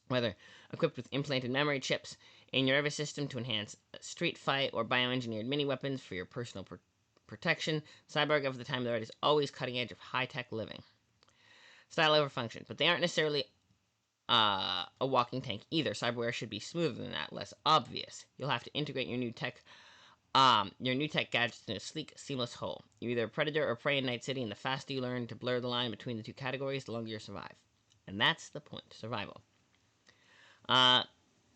Whether equipped with implanted memory chips in your nervous system to enhance street fight or bioengineered mini weapons for your personal protection, cyborg of the time of the red is always cutting edge of high-tech living. Style over function, but they aren't necessarily a walking tank either. Cyberware should be smoother than that, less obvious. You'll have to integrate your new tech gadgets in a sleek, seamless whole. You're either a predator or prey in Night City, and the faster you learn to blur the line between the two categories, the longer you survive. And that's the point, survival.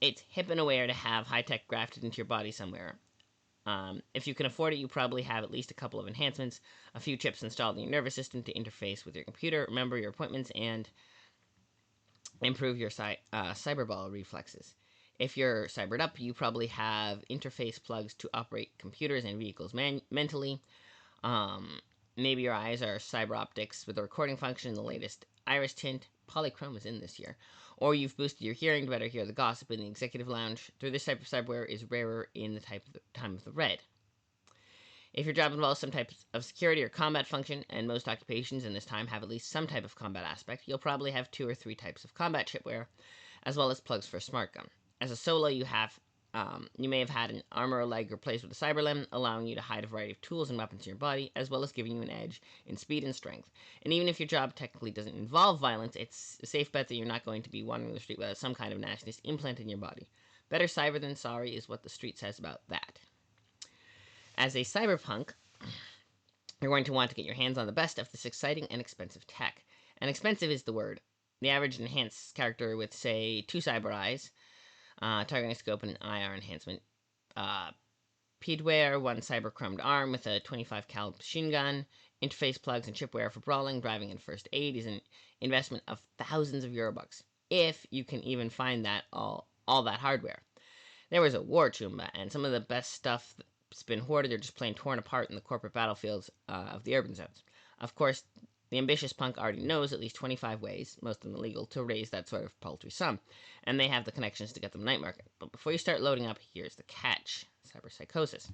It's hip and aware to have high-tech grafted into your body somewhere. If you can afford it, you probably have at least a couple of enhancements, a few chips installed in your nervous system to interface with your computer, remember your appointments, and improve your cyberball reflexes. If you're cybered up, you probably have interface plugs to operate computers and vehicles mentally. Maybe your eyes are cyber optics with a recording function in the latest iris tint. Polychrome is in this year. Or you've boosted your hearing to better hear the gossip in the executive lounge. Through this type of cyberware is rarer in the time of the red. If your job involves some type of security or combat function, and most occupations in this time have at least some type of combat aspect, you'll probably have 2 or 3 types of combat chipware, as well as plugs for a smart gun. As a solo, you may have had an armor leg replaced with a cyber limb, allowing you to hide a variety of tools and weapons in your body, as well as giving you an edge in speed and strength. And even if your job technically doesn't involve violence, it's a safe bet that you're not going to be wandering the street without some kind of nastiness implanted in your body. Better cyber than sorry is what the street says about that. As a cyberpunk, you're going to want to get your hands on the best of this exciting and expensive tech. And expensive is the word. The average enhanced character with, say, 2 cyber eyes, targeting scope, and an IR enhancement. Pedware, 1 cyber chromed arm with a 25 cal machine gun, interface plugs and chipware for brawling, driving, and first aid is an investment of thousands of Eurobucks, if you can even find that all that hardware. There was a war Choomba, and some of the best stuff that's been hoarded or just plain torn apart in the corporate battlefields of the urban zones. Of course, the ambitious punk already knows at least 25 ways, most of them illegal, to raise that sort of paltry sum, and they have the connections to get them night market. But before you start loading up, here's the catch: cyberpsychosis.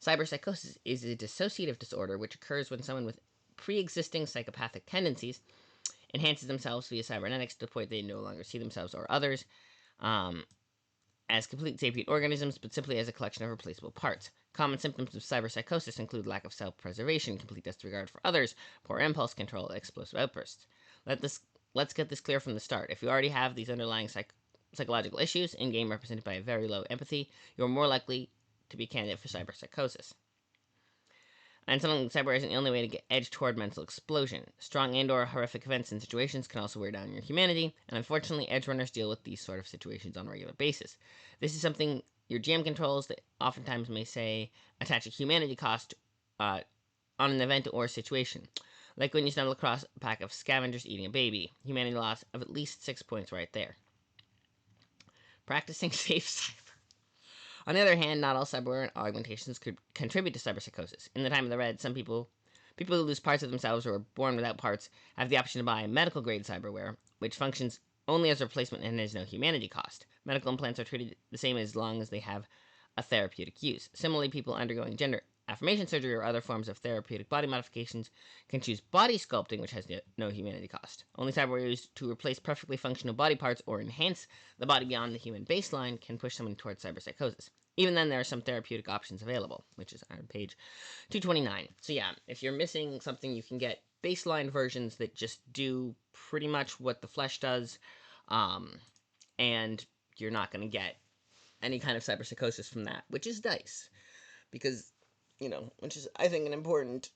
Cyberpsychosis is a dissociative disorder which occurs when someone with pre-existing psychopathic tendencies enhances themselves via cybernetics to the point they no longer see themselves or others um, as complete sapient organisms, but simply as a collection of replaceable parts. Common symptoms of cyberpsychosis include lack of self-preservation, complete disregard for others, poor impulse control, and explosive outbursts. Let's get this clear from the start. If you already have these underlying psychological issues, in-game represented by a very low empathy, you're more likely to be a candidate for cyberpsychosis. And something like cyber isn't the only way to get edge toward mental explosion. Strong and/or horrific events and situations can also wear down your humanity, and unfortunately, edge runners deal with these sort of situations on a regular basis. This is something your GM controls that oftentimes may say attach a humanity cost on an event or situation. Like when you stumble across a pack of scavengers eating a baby. Humanity loss of at least 6 points right there. Practicing safe cyber. On the other hand, not all cyberware and augmentations could contribute to cyberpsychosis. In the time of the Red, some people who lose parts of themselves or are born without parts have the option to buy medical grade cyberware, which functions only as a replacement and has no humanity cost. Medical implants are treated the same as long as they have a therapeutic use. Similarly, people undergoing gender affirmation surgery or other forms of therapeutic body modifications can choose body sculpting, which has no humanity cost. Only cyberware used to replace perfectly functional body parts or enhance the body beyond the human baseline can push someone towards cyberpsychosis. Even then, there are some therapeutic options available, which is on page 229. So yeah, if you're missing something, you can get baseline versions that just do pretty much what the flesh does, and you're not going to get any kind of cyberpsychosis from that, which is nice, because, which is, I think, an important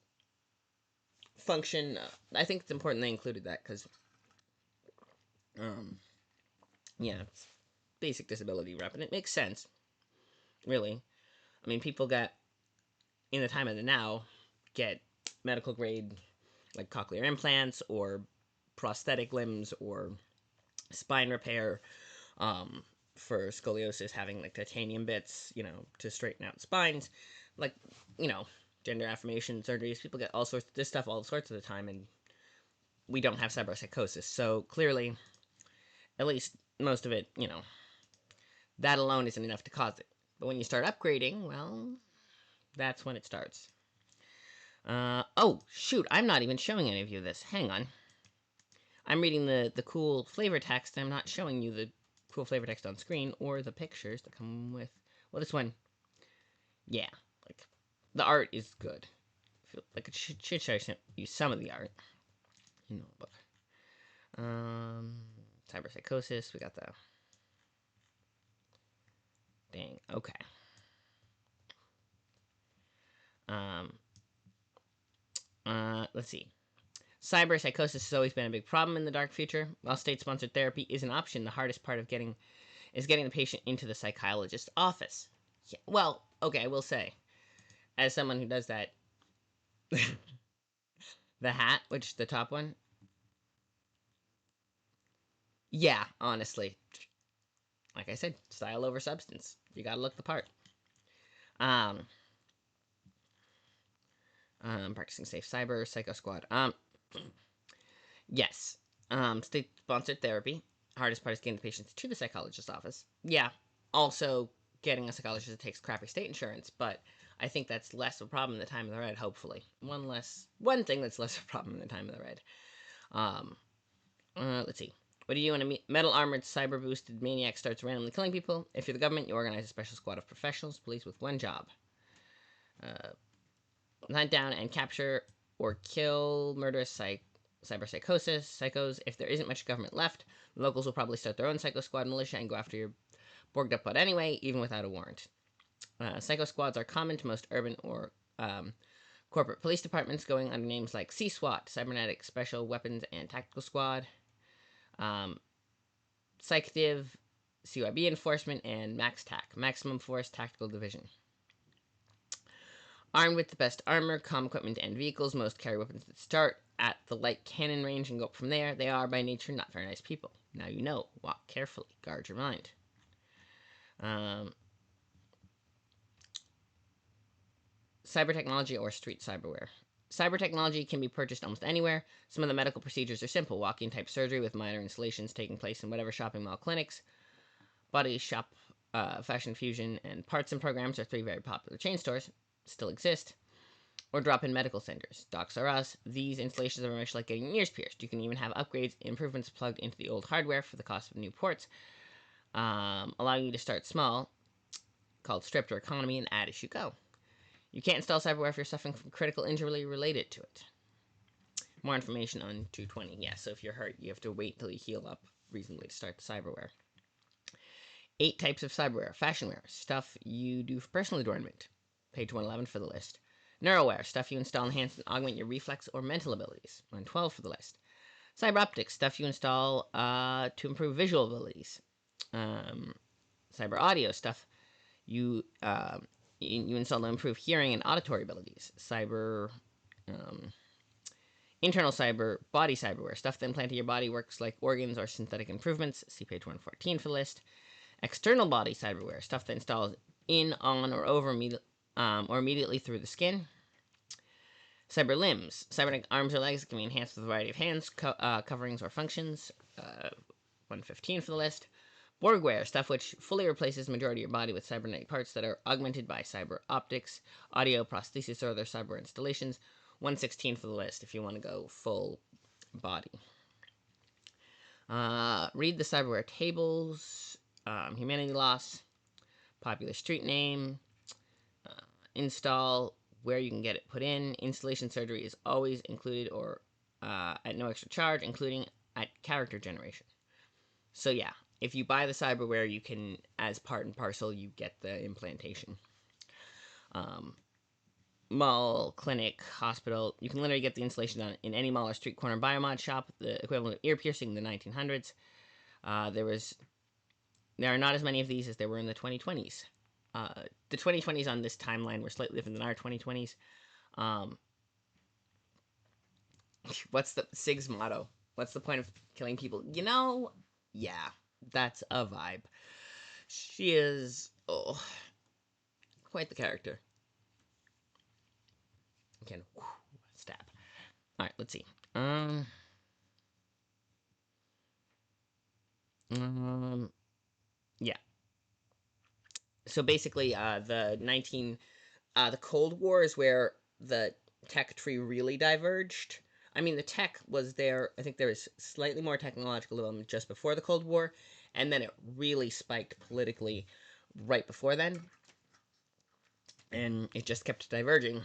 function. I think it's important they included that, because, yeah, it's basic disability rep, and it makes sense, really. I mean, people in the time of the now, get medical grade, like cochlear implants, or prosthetic limbs, or spine repair, for scoliosis, having, like, titanium bits, to straighten out spines, like, gender affirmation surgeries. People get all sorts of this stuff all sorts of the time, and we don't have cyberpsychosis. So clearly, at least most of it, that alone isn't enough to cause it. But when you start upgrading, well, that's when it starts. Oh, shoot, I'm not even showing any of you this. Hang on. I'm reading the cool flavor text, and I'm not showing you the cool flavor text on screen, or the pictures that come with, well, this one, yeah, like, the art is good. I feel like it should show you some of the art in the book. Cyberpsychosis, we got the, dang, okay. Let's see. Cyberpsychosis has always been a big problem in the dark future. While state-sponsored therapy is an option, the hardest part of getting the patient into the psychologist's office. Yeah, well, okay, I will say, as someone who does that, the hat, which the top one, yeah, honestly, like I said, style over substance. You gotta look the part. Practicing safe cyber, Psycho Squad. Yes. State-sponsored therapy. Hardest part is getting the patients to the psychologist's office. Yeah. Also, getting a psychologist that takes crappy state insurance, but I think that's less of a problem in the time of the Red, hopefully. One thing that's less of a problem in the time of the Red. Let's see. What do you when a metal-armored, cyber-boosted maniac starts randomly killing people? If you're the government, you organize a special squad of professionals, police with one job. Hunt down and capture or kill murderous cyberpsychos. If there isn't much government left, the locals will probably start their own Psycho Squad militia and go after your borged up butt anyway, even without a warrant. Psycho Squads are common to most urban or corporate police departments, going under names like C-SWAT, Cybernetic Special Weapons and Tactical Squad, PsychDiv, CYB Enforcement, and MaxTac, Maximum Force Tactical Division. Armed with the best armor, comm equipment, and vehicles, most carry weapons that start at the light cannon range and go up from there. They are, by nature, not very nice people. Now you know. Walk carefully. Guard your mind. Um, cyber technology or street cyberware. Cyber technology can be purchased almost anywhere. Some of the medical procedures are simple walk-in type surgery with minor installations taking place in whatever shopping mall clinics. Body Shop, Fashion Fusion, and Parts and Programs are three very popular chain stores, still exist, or drop-in medical centers. Docs R Us. These installations are very much like getting your ears pierced. You can even have upgrades, improvements plugged into the old hardware for the cost of new ports, allowing you to start small, called stripped or economy, and add as you go. You can't install cyberware if you're suffering from critical injury related to it. More information on 220. Yeah, so if you're hurt, you have to wait till you heal up reasonably to start the cyberware. 8 types of cyberware. Fashionware, stuff you do for personal adornment. Page 111 for the list. Neuroware, stuff you install, enhance, and augment your reflex or mental abilities. 112 for the list. Cyber optics, stuff you install to improve visual abilities. Cyber audio, stuff you you install to improve hearing and auditory abilities. Cyber internal cyber body cyberware, stuff that implanted your body works like organs or synthetic improvements. See page 114 for the list. External body cyberware, stuff that installs in, on, or over or immediately through the skin. Cyber limbs, cybernetic arms or legs that can be enhanced with a variety of hands, coverings, or functions. 115 for the list. Borgware, stuff which fully replaces the majority of your body with cybernetic parts that are augmented by cyber optics, audio, prosthesis, or other cyber installations. 116 for the list if you want to go full body. Read the cyberware tables. Humanity loss. Popular street name. Install, where you can get it put in. Installation surgery is always included or at no extra charge, including at character generation. So yeah, if you buy the cyberware, you can, as part and parcel, you get the implantation. Mall, clinic, hospital, you can literally get the installation done in any mall or street corner biomod shop, the equivalent of ear piercing in the 1900s. There are not as many of these as there were in the 2020s. The 2020s on this timeline were slightly different than our 2020s. What's the SIG's motto? What's the point of killing people? Yeah, that's a vibe. She is, quite the character. Again, stab. All right, let's see. Yeah. So basically, the Cold War is where the tech tree really diverged. I mean, the tech was there. I think there was slightly more technological development just before the Cold War, and then it really spiked politically right before then, and it just kept diverging.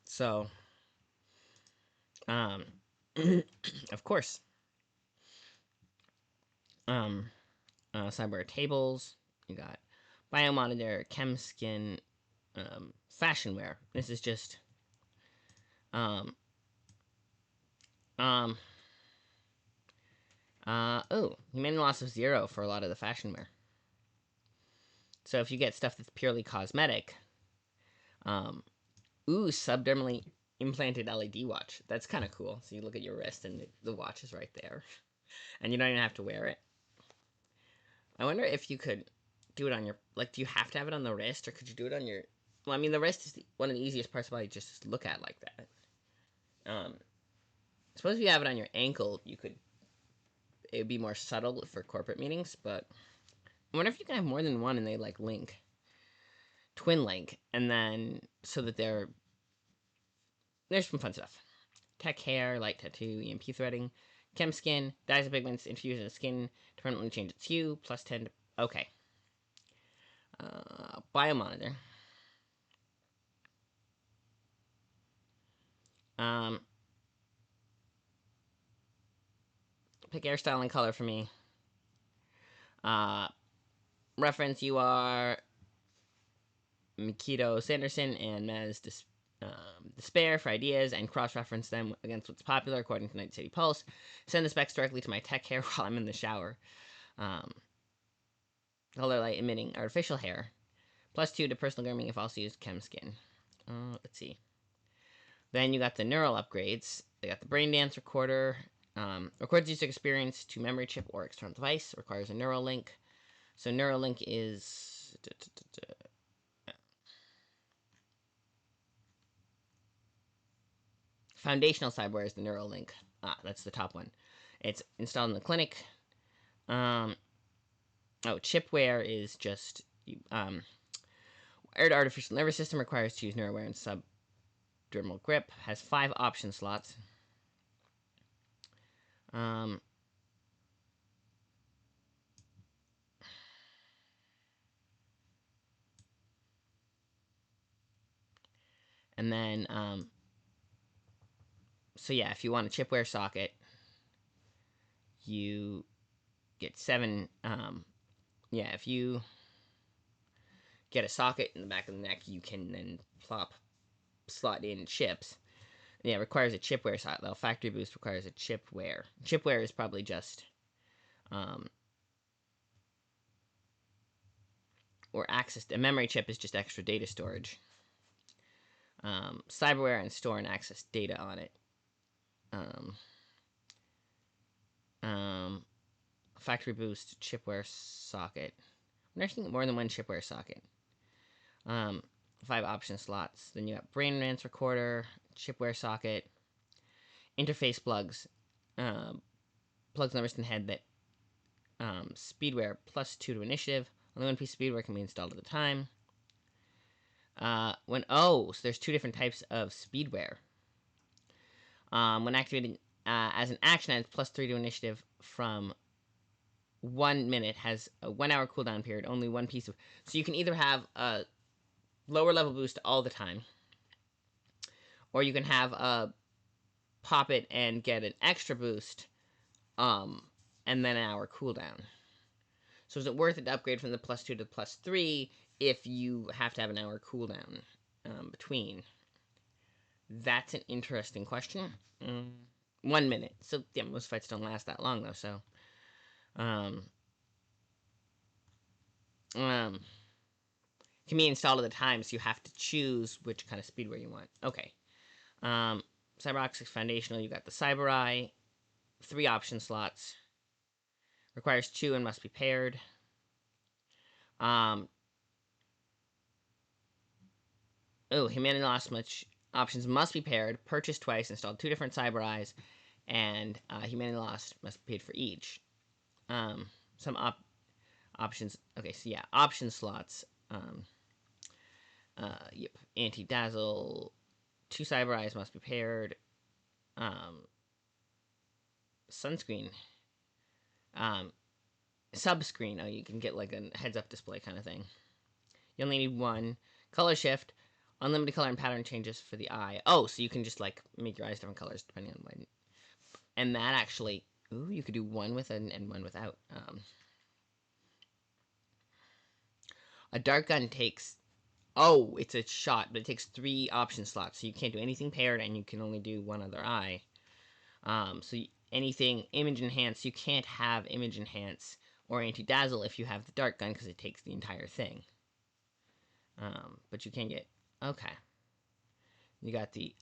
So, of course, cyber tables. You got biomonitor, chem skin, fashionware. This is just human loss of 0 for a lot of the fashionware. So if you get stuff that's purely cosmetic, subdermally implanted LED watch. That's kind of cool. So you look at your wrist and the watch is right there, and you don't even have to wear it. I wonder if you could do it on your, do you have to have it on the wrist, or could you do it on your, well, I mean, the wrist is one of the easiest parts of the body just to look at like that. Suppose if you have it on your ankle, it would be more subtle for corporate meetings, but I wonder if you can have more than one and they, link. Twin link, and then, so that there's some fun stuff. Tech hair, light tattoo, EMP threading, chem skin, dyes and pigments infused in the skin to permanently change its hue, plus 10 to, okay. Biomonitor. Pick hairstyle and color for me. Reference, you are Mikito Sanderson and Maz Despair for ideas, and cross-reference them against what's popular according to Night City Pulse. Send the specs directly to my tech hair while I'm in the shower. Color light emitting artificial hair. Plus 2 to personal grooming if also used chem skin. Let's see. Then you got the neural upgrades. They got the brain dance recorder, Records user experience to memory chip or external device. Requires a neural link. So Neuralink is foundational cyberware is the Neuralink. That's the top one. It's installed in the clinic. Chipware is just wired artificial nervous system, requires to use neuraware and subdermal grip. Has 5 option slots. And then, so yeah, if you want a chipware socket, you get 7. If you get a socket in the back of the neck, you can then slot in chips. Yeah, it requires a chipware socket, though. Factory Boost requires a chipware. Chipware is probably just, or access. A memory chip is just extra data storage. Cyberware and store and access data on it. Factory Boost chipware socket. I'm actually more than one chipware socket. 5 option slots. Then you got brain enhance recorder, chipware socket, interface plugs, plugs on the wrist and head that speedware +2 to initiative. Only one piece of speedware can be installed at a time. So there's 2 different types of speedware. When activated as an action, adds +3 to initiative from 1 minute, has a 1 hour cooldown period, only one piece of. So you can either have a lower level boost all the time, or you can have a pop it and get an extra boost, and then an hour cooldown. So is it worth it to upgrade from the +2 to the +3 if you have to have an hour cooldown between? That's an interesting question. 1 minute. So yeah, most fights don't last that long though. So, can be installed at a time, so you have to choose which kind of speedware you want. Okay. CyberOptics Foundational. You got the CyberEye, 3 option slots. Requires 2 and must be paired. Humanity Lost Much options must be paired. Purchased twice. Installed 2 different CyberEyes, and Humanity Lost must be paid for each. Some options. Okay, so yeah, option slots. Anti-dazzle. 2 CyberEyes must be paired. Sunscreen. Subscreen. Oh, you can get like a heads-up display kind of thing. You only need 1. Color shift. Unlimited color and pattern changes for the eye. Oh, so you can just like make your eyes different colors depending on when. And that actually, you could do 1 with and 1 without. A dart gun takes. Oh, it's a shot, but it takes 3 option slots, so you can't do anything paired, and you can only do 1 other eye. So anything image enhance, you can't have image enhance or anti-dazzle if you have the dart gun, because it takes the entire thing. But you can get. Okay. You got the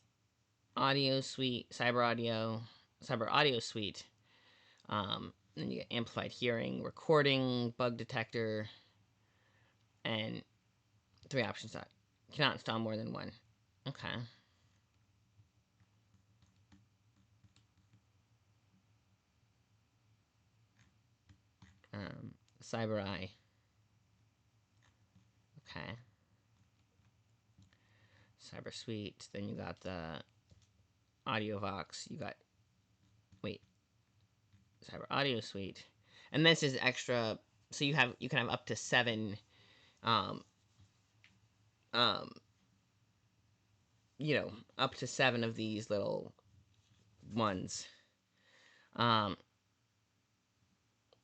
audio suite, cyber audio suite. Then you get amplified hearing, recording, bug detector, and 3 options. Cannot install more than 1. Okay. CyberEye. Okay. Cyber Suite. Then you got the AudioVox. You got Cyber Audio Suite, and this is extra. So you can have up to 7. Up to 7 of these little ones.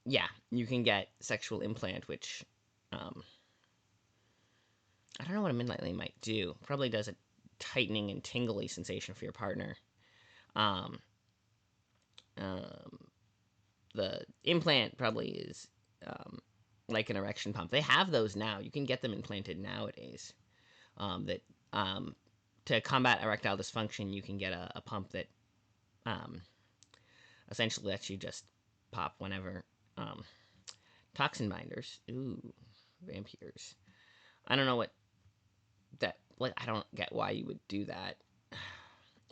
Yeah, you can get sexual implant, which I don't know what a midnight lane might do. Probably does a tightening and tingly sensation for your partner. The implant probably is like an erection pump. They have those now. You can get them implanted nowadays. To combat erectile dysfunction, you can get a pump that essentially lets you just pop whenever. Toxin binders. Ooh, vampires. I don't know what that. Like, I don't get why you would do that.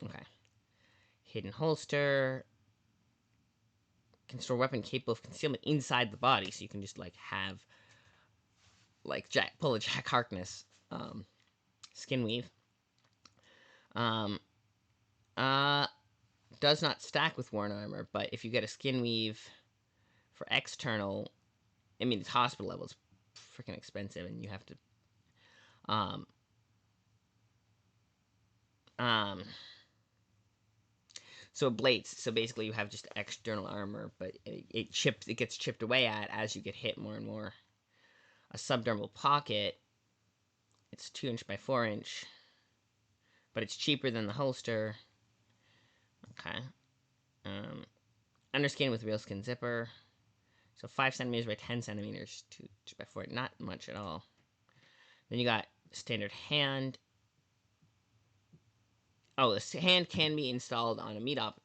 Okay. Hidden holster. Can store a weapon capable of concealment inside the body, so you can just like have pull a Jack Harkness. Skin weave. Um, does not stack with worn armor, but if you get a skin weave for external, I mean it's hospital level, it's freaking expensive, and you have to so blades. So basically, you have just external armor, but it gets chipped away at as you get hit more and more. A subdermal pocket. It's 2" by 4", but it's cheaper than the holster. Okay. Underskin with real skin zipper. So 5 centimeters by 10 centimeters, 2" by 4. Not much at all. Then you got standard hand. Oh, this hand can be installed on a meat op.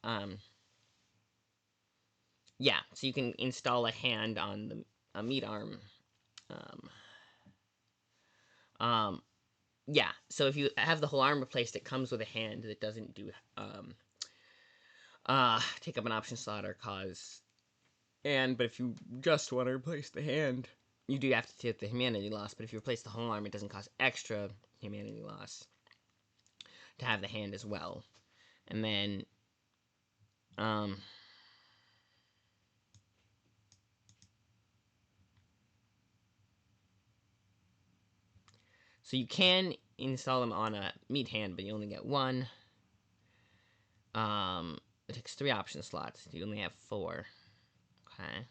Yeah, so you can install a hand on a meat arm. Yeah, so if you have the whole arm replaced, it comes with a hand that doesn't do take up an option slot or cause. But if you just want to replace the hand, you do have to take the humanity loss. But if you replace the whole arm, it doesn't cause extra humanity loss to have the hand as well. And then, so you can install them on a meat hand, but you only get one. It takes 3 option slots. You only have 4. Okay.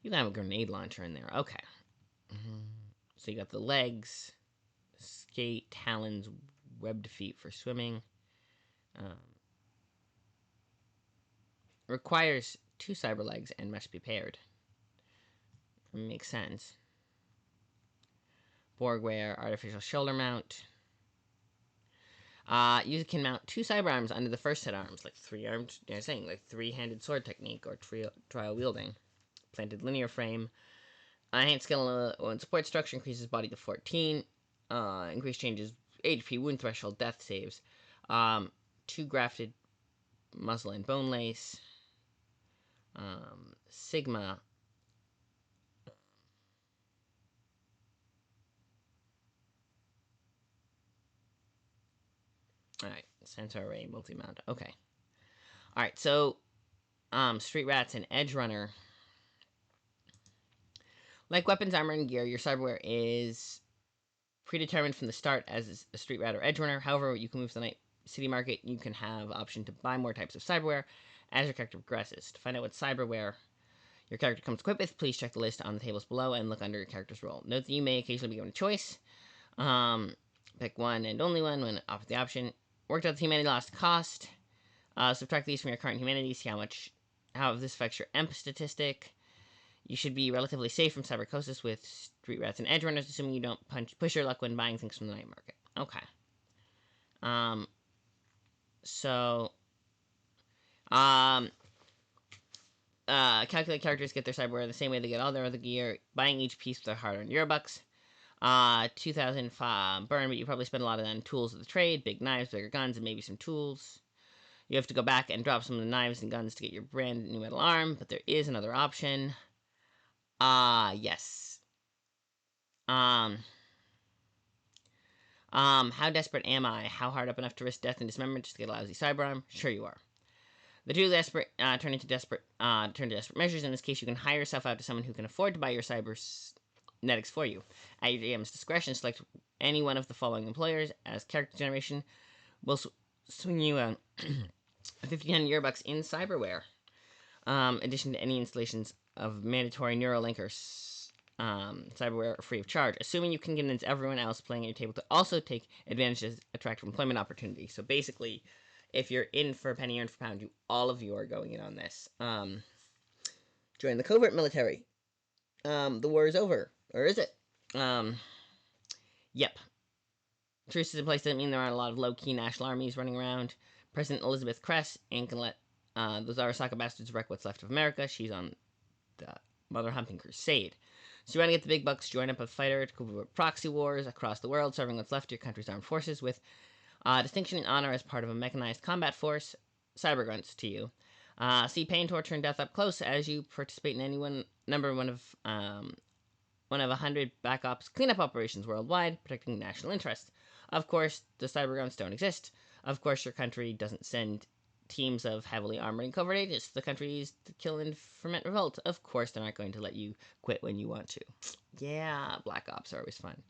You can have a grenade launcher in there. Okay. So you got the legs, skate, talons, webbed feet for swimming. Requires 2 cyber legs and must be paired. Makes sense. Borgware, artificial shoulder mount. You can mount 2 cyber arms under the first set arms, like 3-armed, like 3-handed sword technique or trial wielding. Planted linear frame. Enhanced skill and support structure increases body to 14. Increase changes HP, wound threshold, death saves. 2 grafted muscle and bone lace. Sigma. Alright, sensor array, multi-mount. Okay. Alright, so Street Rats and Edge Runner. Like weapons, armor, and gear, your cyberware is predetermined from the start as a Street Rat or Edge Runner. However, you can move to the Night City Market. You can have option to buy more types of cyberware as your character progresses. To find out what cyberware your character comes equipped with, please check the list on the tables below and look under your character's role. Note that you may occasionally be given a choice. Pick one and only one when offered the option. Worked out the humanity lost cost. Subtract these from your current humanity. See how this affects your EMP statistic. You should be relatively safe from cybercosis with Street Rats and Edge Runners, assuming you don't push your luck when buying things from the night market. Okay. Calculate characters get their cyberware the same way they get all their other gear, buying each piece with their hard-earned Eurobucks. 2,005 burn, but you probably spend a lot of that on tools of the trade, big knives, bigger guns, and maybe some tools. You have to go back and drop some of the knives and guns to get your brand new metal arm, but there is another option. Yes. How desperate am I? How hard up enough to risk death and dismemberment just to get a lousy cyberarm? Sure you are. The two desperate turn to desperate measures. In this case, you can hire yourself out to someone who can afford to buy your cybernetics for you. At your DM's discretion, select any one of the following employers as character generation. Will swing you a 1,500 Eurobucks in cyberware. Addition to any installations of mandatory Neuralink or cyberware free of charge, assuming you can convince everyone else playing at your table to also take advantage of attractive employment opportunities. So basically, if you're in for a penny earned for a pound, all of you are going in on this. Join the covert military. The war is over. Or is it? Yep. Truce is in place doesn't mean there aren't a lot of low-key national armies running around. President Elizabeth Kress ain't gonna let those Arasaka bastards wreck what's left of America. She's on the Mother Hunting Crusade. So you want to get the big bucks, join up a fighter to cover proxy wars across the world, serving what's left of your country's armed forces with distinction and honor as part of a mechanized combat force. Cybergrunts to you. See pain, torture, and death up close as you participate in any one of 100 back ops cleanup operations worldwide, protecting national interests. Of course, the Cybergrunts don't exist. Of course, your country doesn't send teams of heavily armored and covert agents to the countries to kill and ferment revolt. Of course, they're not going to let you quit when you want to. Yeah, black ops are always fun.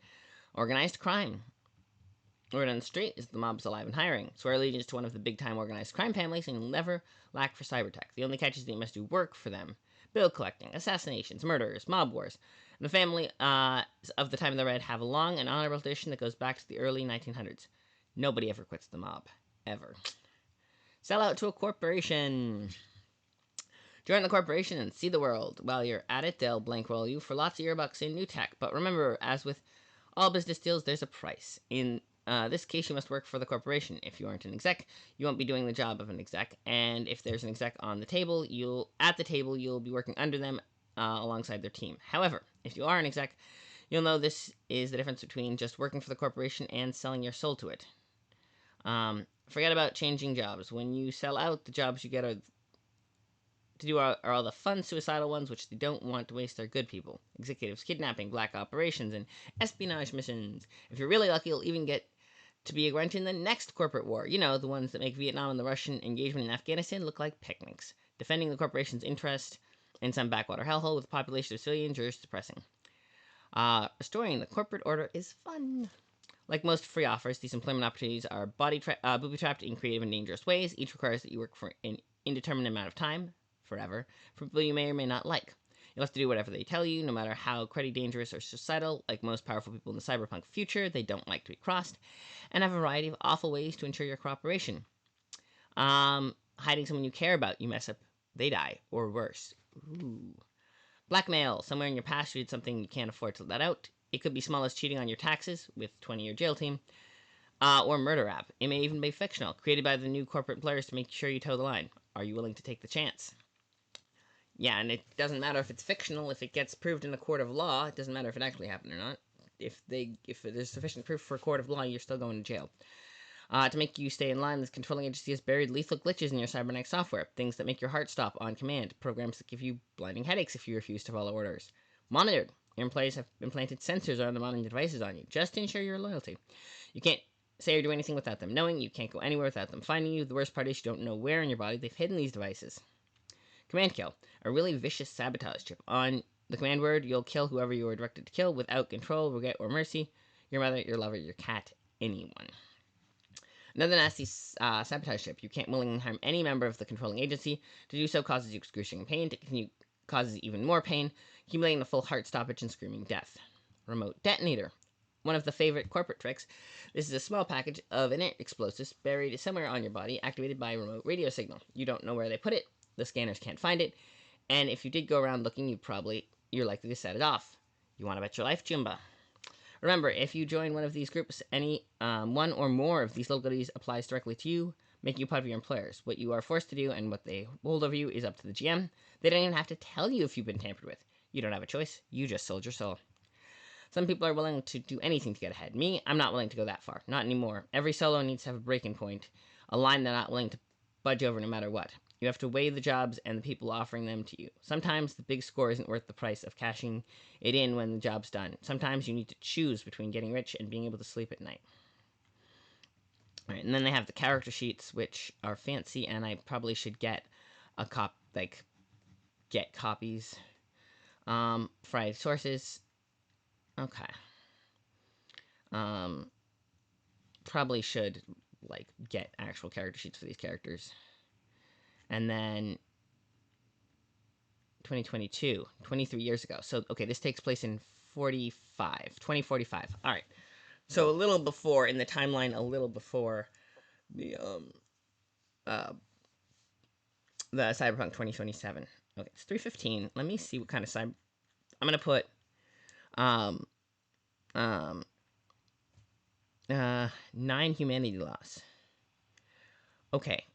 Organized crime. Word on the street is the mob's alive and hiring. Swear allegiance to one of the big-time organized crime families, and you'll never lack for cybertech. The only catch is that you must do work for them. Bill collecting, assassinations, murders, mob wars. And the family of the Time of the Red have a long and honorable tradition that goes back to the early 1900s. Nobody ever quits the mob. Ever. Sell out to a corporation. Join the corporation and see the world. While you're at it, they'll bankroll you for lots of earbucks in new tech. But remember, as with all business deals, there's a price. In this case, you must work for the corporation. If you aren't an exec, you won't be doing the job of an exec. And if there's an exec on the table, you'll be working under them alongside their team. However, if you are an exec, you'll know this is the difference between just working for the corporation and selling your soul to it. Forget about changing jobs. When you sell out, the jobs you get are all the fun suicidal ones, which they don't want to waste their good people. Executives, kidnapping, black operations, and espionage missions. If you're really lucky, you'll even get to be a grunt in the next corporate war. You know, the ones that make Vietnam and the Russian engagement in Afghanistan look like picnics. Defending the corporation's interest in some backwater hellhole with a population of civilians is depressing. Restoring the corporate order is fun. Like most free offers, these employment opportunities are booby-trapped in creative and dangerous ways. Each requires that you work for an indeterminate amount of time, forever, for people you may or may not like. You'll have to do whatever they tell you, no matter how cruddy, dangerous, or suicidal. Like most powerful people in the cyberpunk future, they don't like to be crossed, and have a variety of awful ways to ensure your cooperation. Hiding someone you care about, you mess up, they die, or worse. Ooh. Blackmail. Somewhere in your past you did something you can't afford to let out. It could be small as cheating on your taxes with 20-year jail team, or murder app. It may even be fictional, created by the new corporate players to make sure you toe the line. Are you willing to take the chance? Yeah, and it doesn't matter if it's fictional. If it gets proved in a court of law, it doesn't matter if it actually happened or not. If there's sufficient proof for a court of law, you're still going to jail. To make you stay in line, this controlling agency has buried lethal glitches in your cybernetic software. Things that make your heart stop on command. Programs that give you blinding headaches if you refuse to follow orders. Monitored. Your employees have implanted sensors on the monitoring devices on you, just to ensure your loyalty. You can't say or do anything without them knowing. You can't go anywhere without them finding you. The worst part is you don't know where in your body they've hidden these devices. Command kill. A really vicious sabotage chip. On the command word, you'll kill whoever you are directed to kill without control, regret, or mercy. Your mother, your lover, your cat, anyone. Another nasty sabotage chip. You can't willingly harm any member of the controlling agency. To do so causes you excruciating pain. To continue causes even more pain, accumulating a full heart stoppage and screaming death. Remote detonator. One of the favorite corporate tricks. This is a small package of inert explosives buried somewhere on your body, activated by a remote radio signal. You don't know where they put it. The scanners can't find it. And if you did go around looking, you're likely to set it off. You want to bet your life, Jumba? Remember, if you join one of these groups, any one or more of these little goodies applies directly to you, making you part of your employers. What you are forced to do and what they hold over you is up to the GM. They don't even have to tell you if you've been tampered with. You don't have a choice. You just sold your soul. Some people are willing to do anything to get ahead. Me, I'm not willing to go that far. Not anymore. Every solo needs to have a breaking point, a line they're not willing to budge over no matter what. You have to weigh the jobs and the people offering them to you. Sometimes the big score isn't worth the price of cashing it in when the job's done. Sometimes you need to choose between getting rich and being able to sleep at night. Alright, and then they have the character sheets, which are fancy, and I probably should get get copies. Fried sources. Okay. Probably should, get actual character sheets for these characters. And then 2022, 23 years ago. So, okay, this takes place in 2045. All right. So in the timeline, a little before the Cyberpunk 2027. Okay, it's 3:15. Let me see what kind of I'm going to put 9 humanity loss. Okay.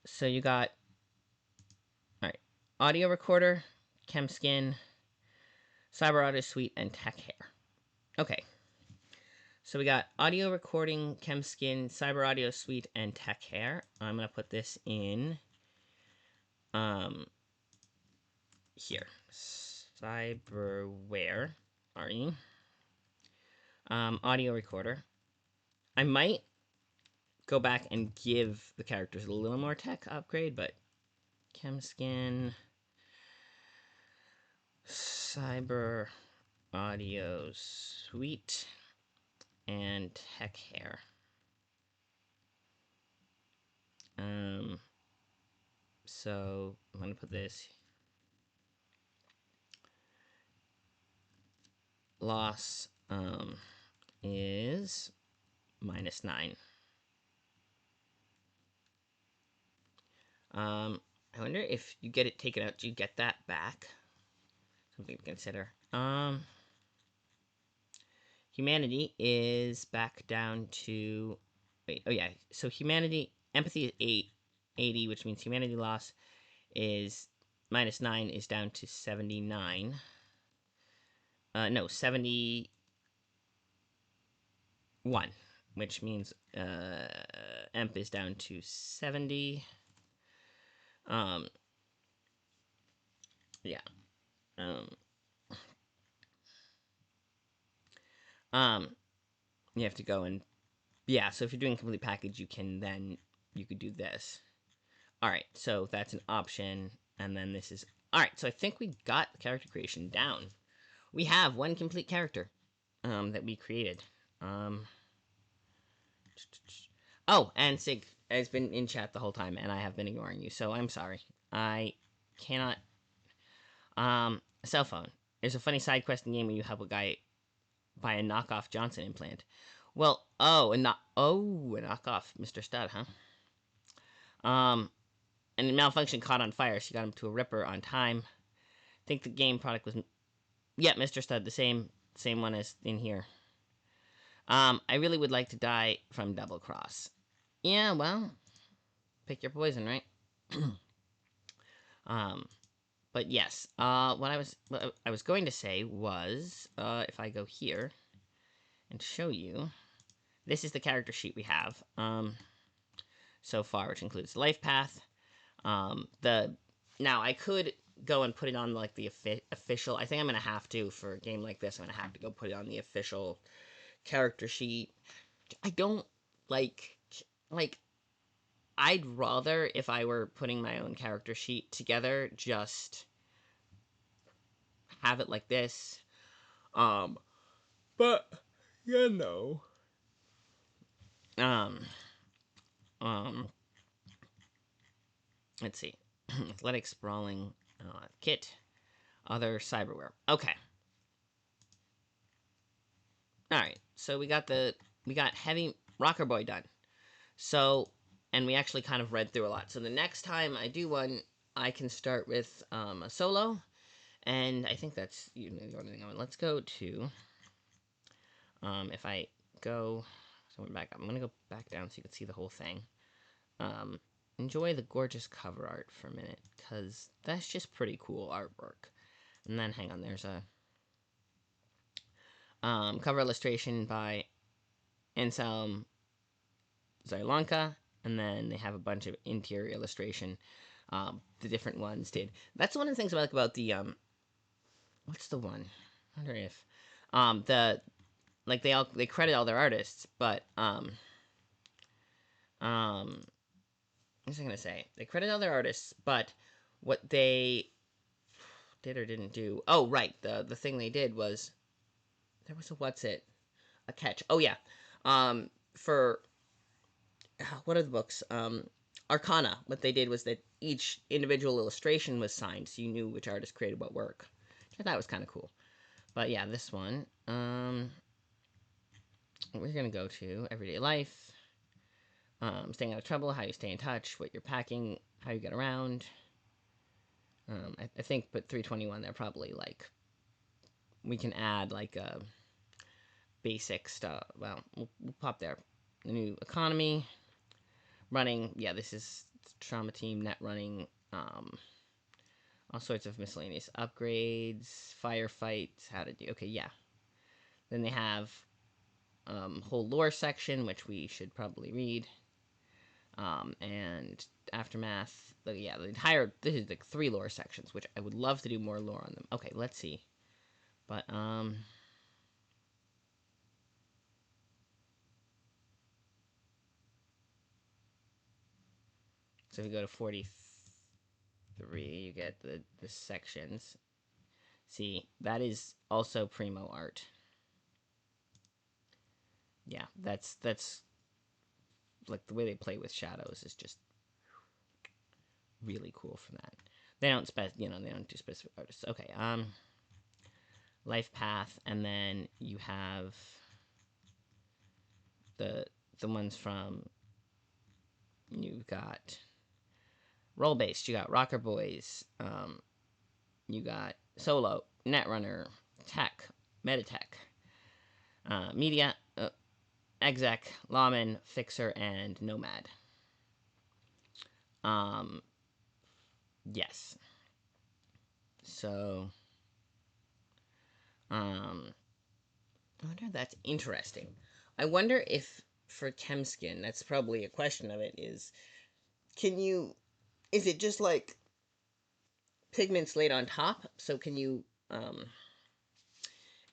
So you got audio recorder, chem skin, cyber audio suite, and tech hair. Okay. So we got audio recording, chem skin, cyber audio suite, and tech hair. I'm gonna put this in here. Cyberware, RE. Audio recorder. I might go back and give the characters a little more tech upgrade, but chem skin, cyber audio suite, and tech hair. So I'm gonna put this loss is -9. I wonder if you get it taken out, do you get that back? Something to consider. Humanity is back down to... Wait, oh yeah. So humanity... Empathy is 80, which means humanity loss is -9 is down to 79. No, 71. Which means Emp is down to 70. Yeah. You have to go and... Yeah, so if you're doing complete package, you could do this. Alright, so that's an option, and then this is... Alright, so I think we got the character creation down. We have one complete character that we created. Oh, and Sig has been in chat the whole time, and I have been ignoring you, so I'm sorry. I cannot... Cell phone. There's a funny side quest in the game where you help a guy buy a knockoff Johnson implant. Well, a knockoff Mr. Stud, huh? And the malfunction caught on fire, so you got him to a Ripper on time. I think the game product was... Yeah, Mr. Stud, the same one as in here. I really would like to die from Double Cross. Yeah, well, pick your poison, right? But yes, what I was going to say was, if I go here and show you, this is the character sheet we have, so far, which includes the life path. Now I could go and put it on like the official. I think I'm gonna have to for a game like this. I'm gonna have to go put it on the official character sheet. I don't like. I'd rather, if I were putting my own character sheet together, just have it like this. But you know. Let's see. Athletic sprawling kit. Other cyberware. Okay. Alright, so we got Heavy Rocker Boy done. So, and we actually kind of read through a lot. So the next time I do one, I can start with a solo. And I think that's the only thing I want. Let's go to, if I go, so back up. I'm going to go back down so you can see the whole thing. Enjoy the gorgeous cover art for a minute, because that's just pretty cool artwork. And then, hang on, there's a cover illustration by Anselm Zylanka, and then they have a bunch of interior illustration. The different ones did. That's one of the things I like about the what's the one? I wonder if they credit all their artists, but what was I gonna say? They credit all their artists, but what they did or didn't do. Oh, right. The thing they did was there was a catch. Oh yeah. For what are the books? Arcana. What they did was that each individual illustration was signed, so you knew which artist created what work. I thought was kind of cool. But yeah, this one. We're gonna go to everyday life. Staying out of trouble, how you stay in touch, what you're packing, how you get around. I think, but 321, they're probably like, we can add like a basic stuff. Well, we'll pop there. The new economy, running. Yeah, this is Trauma Team net running. all sorts of miscellaneous upgrades, firefights, how to do. Okay, yeah. Then they have whole lore section, which we should probably read. And aftermath. Yeah, the entire. This is like 3 lore sections, which I would love to do more lore on them. Okay, let's see. But so if you go to 43, you get the sections. See, that is also primo art. Yeah, that's like the way they play with shadows is just really cool for that. They don't they don't do specific artists. Okay, life path, and then you have the ones from, you've got role based, you got Rocker Boys, you got Solo, Netrunner, Tech, Metatech, Media, Exec, Lawman, Fixer, and Nomad. Yes. So, I wonder if that's interesting. I wonder if for Chemskin, that's probably a question of it, is is it just like pigments laid on top? So can you,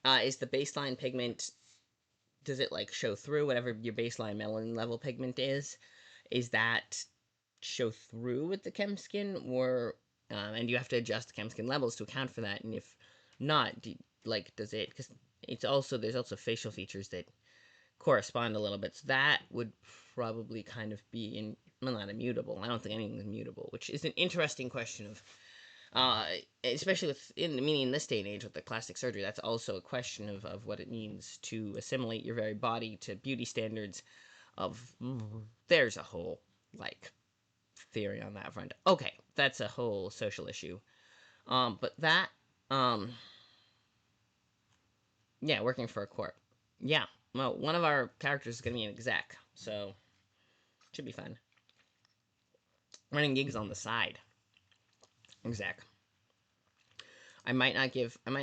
is the baseline pigment, does it like show through whatever your baseline melanin level pigment is? Is that show through with the Chemskin, or, and you have to adjust the Chemskin levels to account for that? And if not, does it, because there's also facial features that correspond a little bit. So that would probably kind of be not immutable. I don't think anything's immutable, which is an interesting question of, especially in this day and age with the plastic surgery. That's also a question of what it means to assimilate your very body to beauty standards. Of there's a whole like theory on that front. Okay, that's a whole social issue. But that, yeah, working for a corp. Yeah, well, one of our characters is gonna be an exec, so should be fun. Running gigs on the side. Exec. I might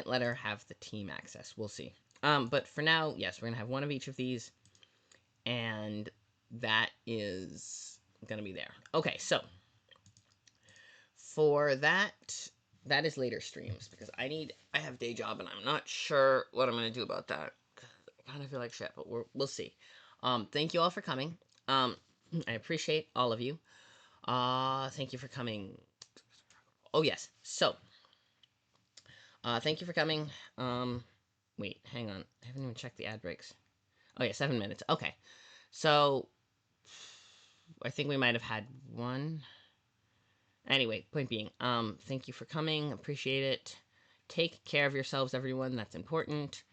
let her have the team access. We'll see. But for now, yes, we're gonna have one of each of these, and that is gonna be there. Okay, so for that is later streams, because I have day job and I'm not sure what I'm gonna do about that. I kind of feel like shit, but we'll see. Thank you all for coming. I appreciate all of you. Thank you for coming. Oh yes, so thank you for coming. Wait, hang on. I haven't even checked the ad breaks. Oh yeah, 7 minutes. Okay, so I think we might have had one. Anyway, point being, thank you for coming. Appreciate it. Take care of yourselves, everyone. That's important.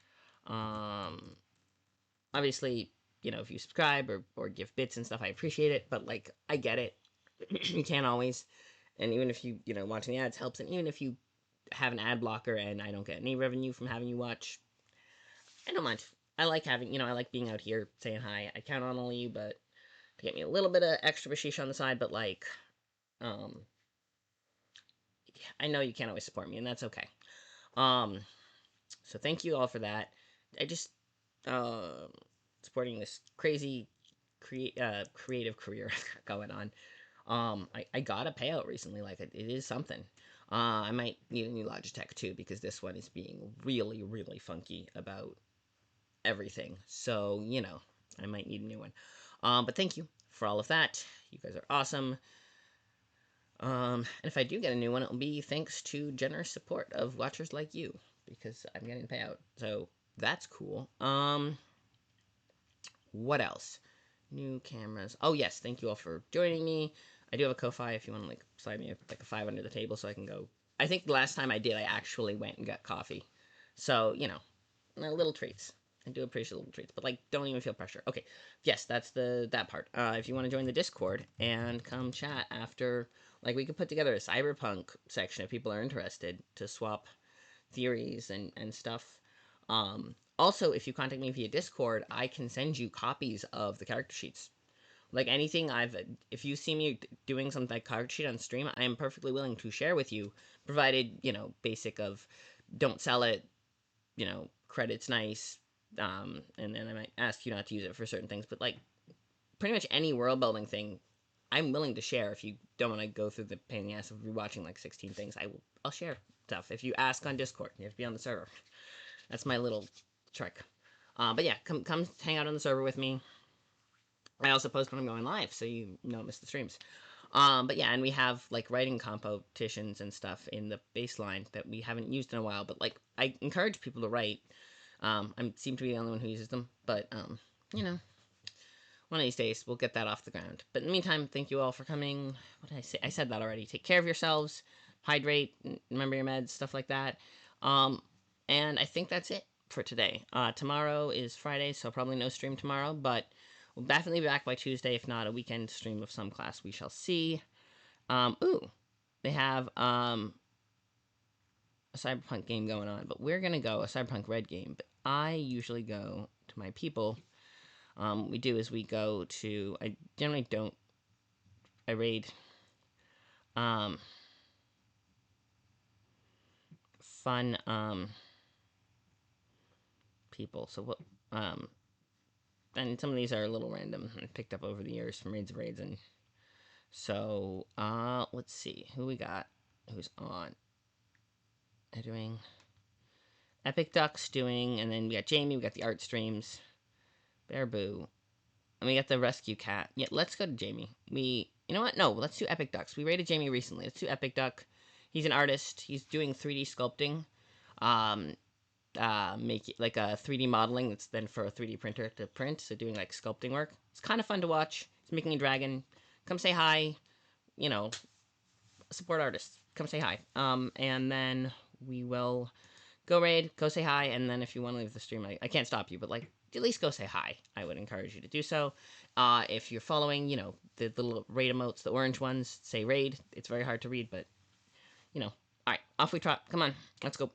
Obviously, if you subscribe or give bits and stuff, I appreciate it. But like, I get it. You can't always. And even if watching the ads helps, and even if you have an ad blocker and I don't get any revenue from having you watch, I don't mind. I like I like being out here saying hi. I count on all of you, but to get me a little bit of extra bashish on the side, but like, I know you can't always support me, and that's okay. So thank you all for that. I just, supporting this crazy creative career going on. I got a payout recently. Like, it is something. I might need a new Logitech too, because this one is being really, really funky about everything. So, I might need a new one. But thank you for all of that. You guys are awesome. And if I do get a new one, it'll be thanks to generous support of watchers like you, because I'm getting a payout. So that's cool. What else? New cameras. Oh yes, thank you all for joining me. I do have a Ko-Fi if you want to like slide me like a 5 under the table so I can go. I think the last time I did, I actually went and got coffee. So little treats. I do appreciate little treats, but like, don't even feel pressure. Okay, yes, that's that part. If you want to join the Discord and come chat after, like, we could put together a cyberpunk section if people are interested to swap theories and stuff. Also, if you contact me via Discord, I can send you copies of the character sheets. Like anything if you see me doing something like card sheet on stream, I am perfectly willing to share with you, provided, basic of don't sell it, credit's nice, and then I might ask you not to use it for certain things, but like pretty much any world building thing, I'm willing to share. If you don't want to go through the pain in the ass of rewatching like 16 things, I'll share stuff. If you ask on Discord, you have to be on the server. That's my little trick. But yeah, come hang out on the server with me. I also post when I'm going live, so you don't miss the streams. But yeah, and we have like writing competitions and stuff in the baseline that we haven't used in a while. But like, I encourage people to write. I seem to be the only one who uses them, but one of these days we'll get that off the ground. But in the meantime, thank you all for coming. What did I say? I said that already. Take care of yourselves, hydrate, remember your meds, stuff like that. And I think that's it for today. Tomorrow is Friday, so probably no stream tomorrow, but we'll definitely be back by Tuesday, if not a weekend stream of some class. We shall see. They have a Cyberpunk game going on, but we're gonna go a Cyberpunk Red game. But I usually go to my people. We do is we go to. I generally don't. I raid. Fun. People. So what? And some of these are a little random. I picked up over the years from Raids of Raids, and so let's see who we got. Who's on? They're doing. Epic Ducks doing, and then we got Jamie. We got the art streams. Bear Boo. And we got the Rescue Cat. Yeah, let's go to Jamie. You know what? No, let's do Epic Ducks. We rated Jamie recently. Let's do Epic Duck. He's an artist. He's doing 3D sculpting. Make it like a 3D modeling that's then for a 3D printer to print. So doing like sculpting work. It's kind of fun to watch. He's making a dragon. Come say hi. Support artists. Come say hi. And then we will go raid, go say hi, and then if you want to leave the stream, I can't stop you, but like at least go say hi. I would encourage you to do so. If you're following, the little raid emotes, the orange ones, say raid. It's very hard to read, but all right, off we trot. Come on, let's go.